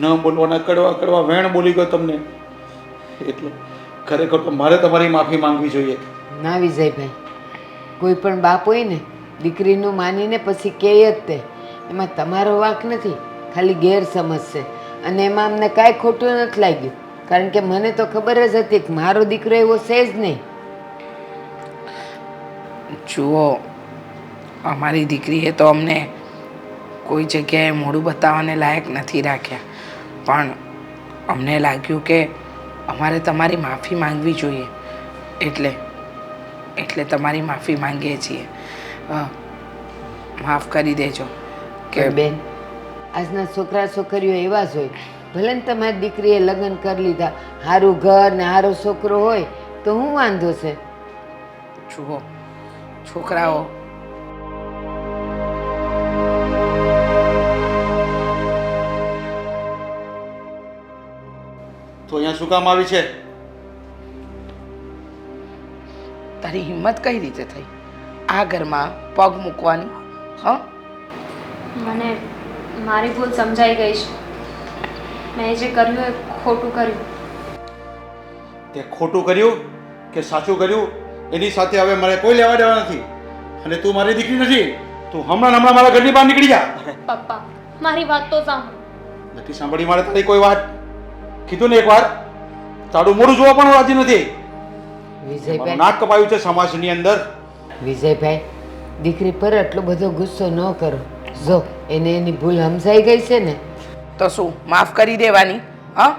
ન બોલવાના કડવા કડવા વેણ બોલી ગયો તમને. એટલે ખરેખર તો મારે તમારી માફી માંગવી જોઈએ. ના વિજયભાઈ, કોઈ પણ બાપ હોય ને દીકરીનું માનીને પછી કહે જ તે, એમાં તમારો વાંક નથી, ખાલી ગેરસમજ છે. અને એમાં અમને કાંઈ ખોટું નથી લાગ્યું, કારણ કે મને તો ખબર જ હતી કે મારો દીકરો એવો છે જ નહીં. જુઓ, અમારી દીકરીએ તો અમને કોઈ જગ્યાએ મોઢું બતાવવાને લાયક નથી રાખ્યા, પણ અમને લાગ્યું કે અમારે તમારી માફી માંગવી જોઈએ, એટલે તમારી માફી માંગીએ છીએ. માફ કરી દેજો. કે બેન, આજના છોકરા છોકરીઓ એવા જ હોય, ભલે ને તમારી દીકરીએ લગ્ન કરી લીધા, સારું ઘર ને સારો છોકરો હોય તો શું વાંધો છે? જુઓ, છોકરાઓ તો અહીંયા શું કામ આવી છે? તારી હિંમત કઈ રીતે થઈ આ ઘરમાં પગ મૂકવાની? હા, મને મારી ભૂલ સમજાઈ ગઈ છે. મેં જે કર્યું એ ખોટું કર્યું. તે ખોટું કર્યું કે સાચું કર્યું એની સાથે હવે મારે કોઈ લેવા દેવા નથી. અને તું મારી દીકરી નથી, તું હમણાં મારા ઘરની બહાર નીકળી જા. પપ્પા, મારી વાત તો સાંભળો. નથી સાંભળી મારે તારી કોઈ વાત. કીધું ને એકવાર, તારું મોઢું જોવા પણ હું રાજી નથી. મારું વિજયભાઈ, નાક કપાયું છે સમાજની અંદર. વિજયભાઈ, દીકરી પર આટલો બધો ગુસ્સો ન કરો. જો એને એની ભૂલ સમજાઈ ગઈ છે ને તો શું માફ કરી દેવાની? હા,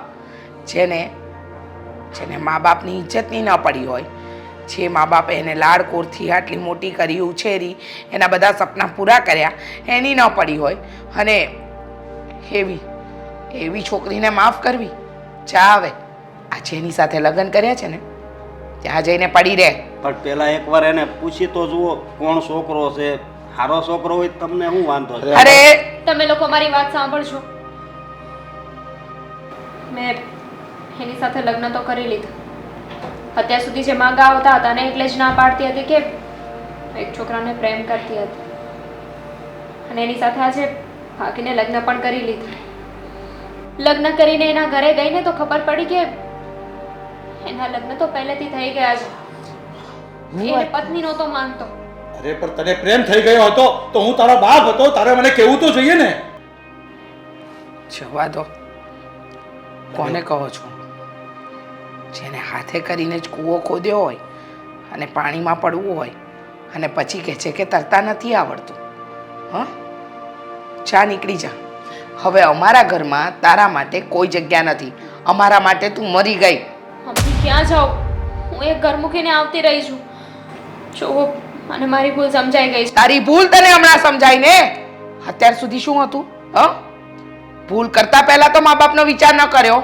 જેને મા બાપની ઇજ્જતની ન પડી હોય, જે મા બાપે એને લાડકોરથી આટલી મોટી કરી, ઉછેરી, એના બધા સપના પૂરા કર્યા, એની ન પડી હોય અને એવી છોકરીને માફ કરવી? જા હવે, આ જેની સાથે લગ્ન કર્યા છે ને ત્યાં જઈને પડી રહે. પણ પેલા એકવાર એને પૂછી તો જુઓ કોણ છોકરો છે. સારો છોકરો હોય તમને શું વાંધો છે? અરે તમે લોકો મારી વાત સાંભળશો. મેં એની સાથે લગ્ન તો કરી લીધા. અત્યાર સુધી જે માંગા આવતા હતા ને એટલે જ ના પાડતી હતી કે એક છોકરાને પ્રેમ કરતી હતી, અને એની સાથે આજે ભાગીને લગ્ન પણ કરી લીધા. લગ્ન કરીને એના ઘરે ગઈને તો ખબર પડી કે એના લગ્ન તો પહેલેથી થઈ ગયા છે. એને પત્ની નહોતો માનતો. અરે પણ તને પ્રેમ થઈ ગયો હતો તો હું તારા બાપ હતો, તારે મને કહેવું તો જોઈએ ને. જવા દો. કોને કહો છો? જેને હાથે કરીને જ કૂવો ખોદ્યો હોય અને પાણીમાં પડવું હોય અને પછી કહે છે કે તરતા નથી આવડતું. હા, જા નીકળી જા. હવે અમારા ઘરમાં તારા માટે કોઈ જગ્યા નથી. અમારા માટે તું મરી ગઈ. મમ્મી, ક્યાં જાઉં? હું એક ઘર મૂકીને આવતી રહી છું. જો મને મારી ભૂલ સમજાઈ ગઈ છે. તારી ભૂલ તને હમણાં સમજાય ને? અત્યાર સુધી શું હતું? ભૂલ કરતા પહેલા તો મા બાપનો વિચાર ન કર્યો.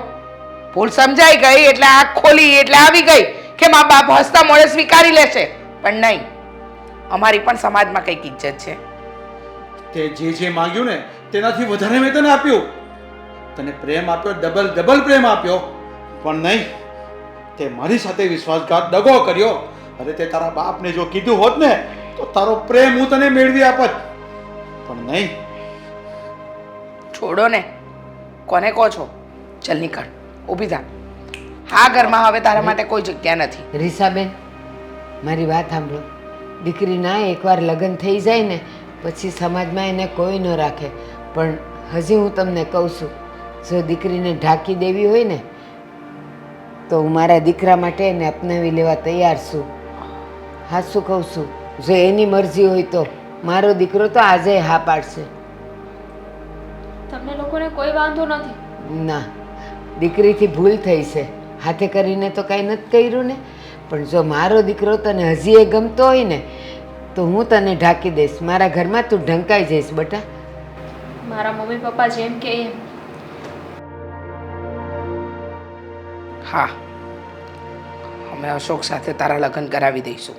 ભૂલ સમજાઈ ગઈ એટલે આંખ ખોલી એટલે આવી ગઈ કે મા બાપ હસતા મોઢે સ્વીકારી લેશે. પણ નહીં, અમારી પણ સમાજમાં કંઈક ઇજ્જત છે. તે જે માંગ્યું ને તેનાથી વધારે મેં તને આપ્યું. તને પ્રેમ આપ્યો, ડબલ પ્રેમ આપ્યો. પણ નહીં, તે મારી સાથે વિશ્વાસઘાત દગો કર્યો. અરે તે તારા બાપને જો કીધું હોત ને તો તારો પ્રેમ હું તને મેળવી આપત. પણ નહીં. છોડો ને, કોને કહો છો? ચલ નીકળ, ઊભી થા. હા, ઘરમાં હવે તારા માટે કોઈ જગ્યા નથી. રીસાબેન, મારી વાત સાંભળો. દીકરીના એકવાર લગ્ન થઈ જાય ને પછી સમાજમાં એને કોઈ ન રાખે. પણ હજી હું તમને કહું છું, જો દીકરીને ઢાંકી દેવી હોય ને તો હું મારા દીકરા માટે એને અપનાવી લેવા તૈયાર છું. હા, શું કહું છું, જો એની મરજી હોય તો મારો દીકરો તો આજે હા પાડશે. તમને લોકોને કોઈ વાંધો નથી? ના, દીકરીથી ભૂલ થઈ છે, હાથે કરીને તો કાંઈ નથી કર્યું ને. પણ જો મારો દીકરો તને હજી એ ગમતો હોય ને તો હું તને ઢાંકી દઈશ. મારા ઘરમાં તું ઢંકાઈ જઈશ બેટા. મારા મમ્મી પપ્પા જેમ કે એમ. હા, અમે અશોક સાથે તારા લગ્ન કરાવી દઈશું.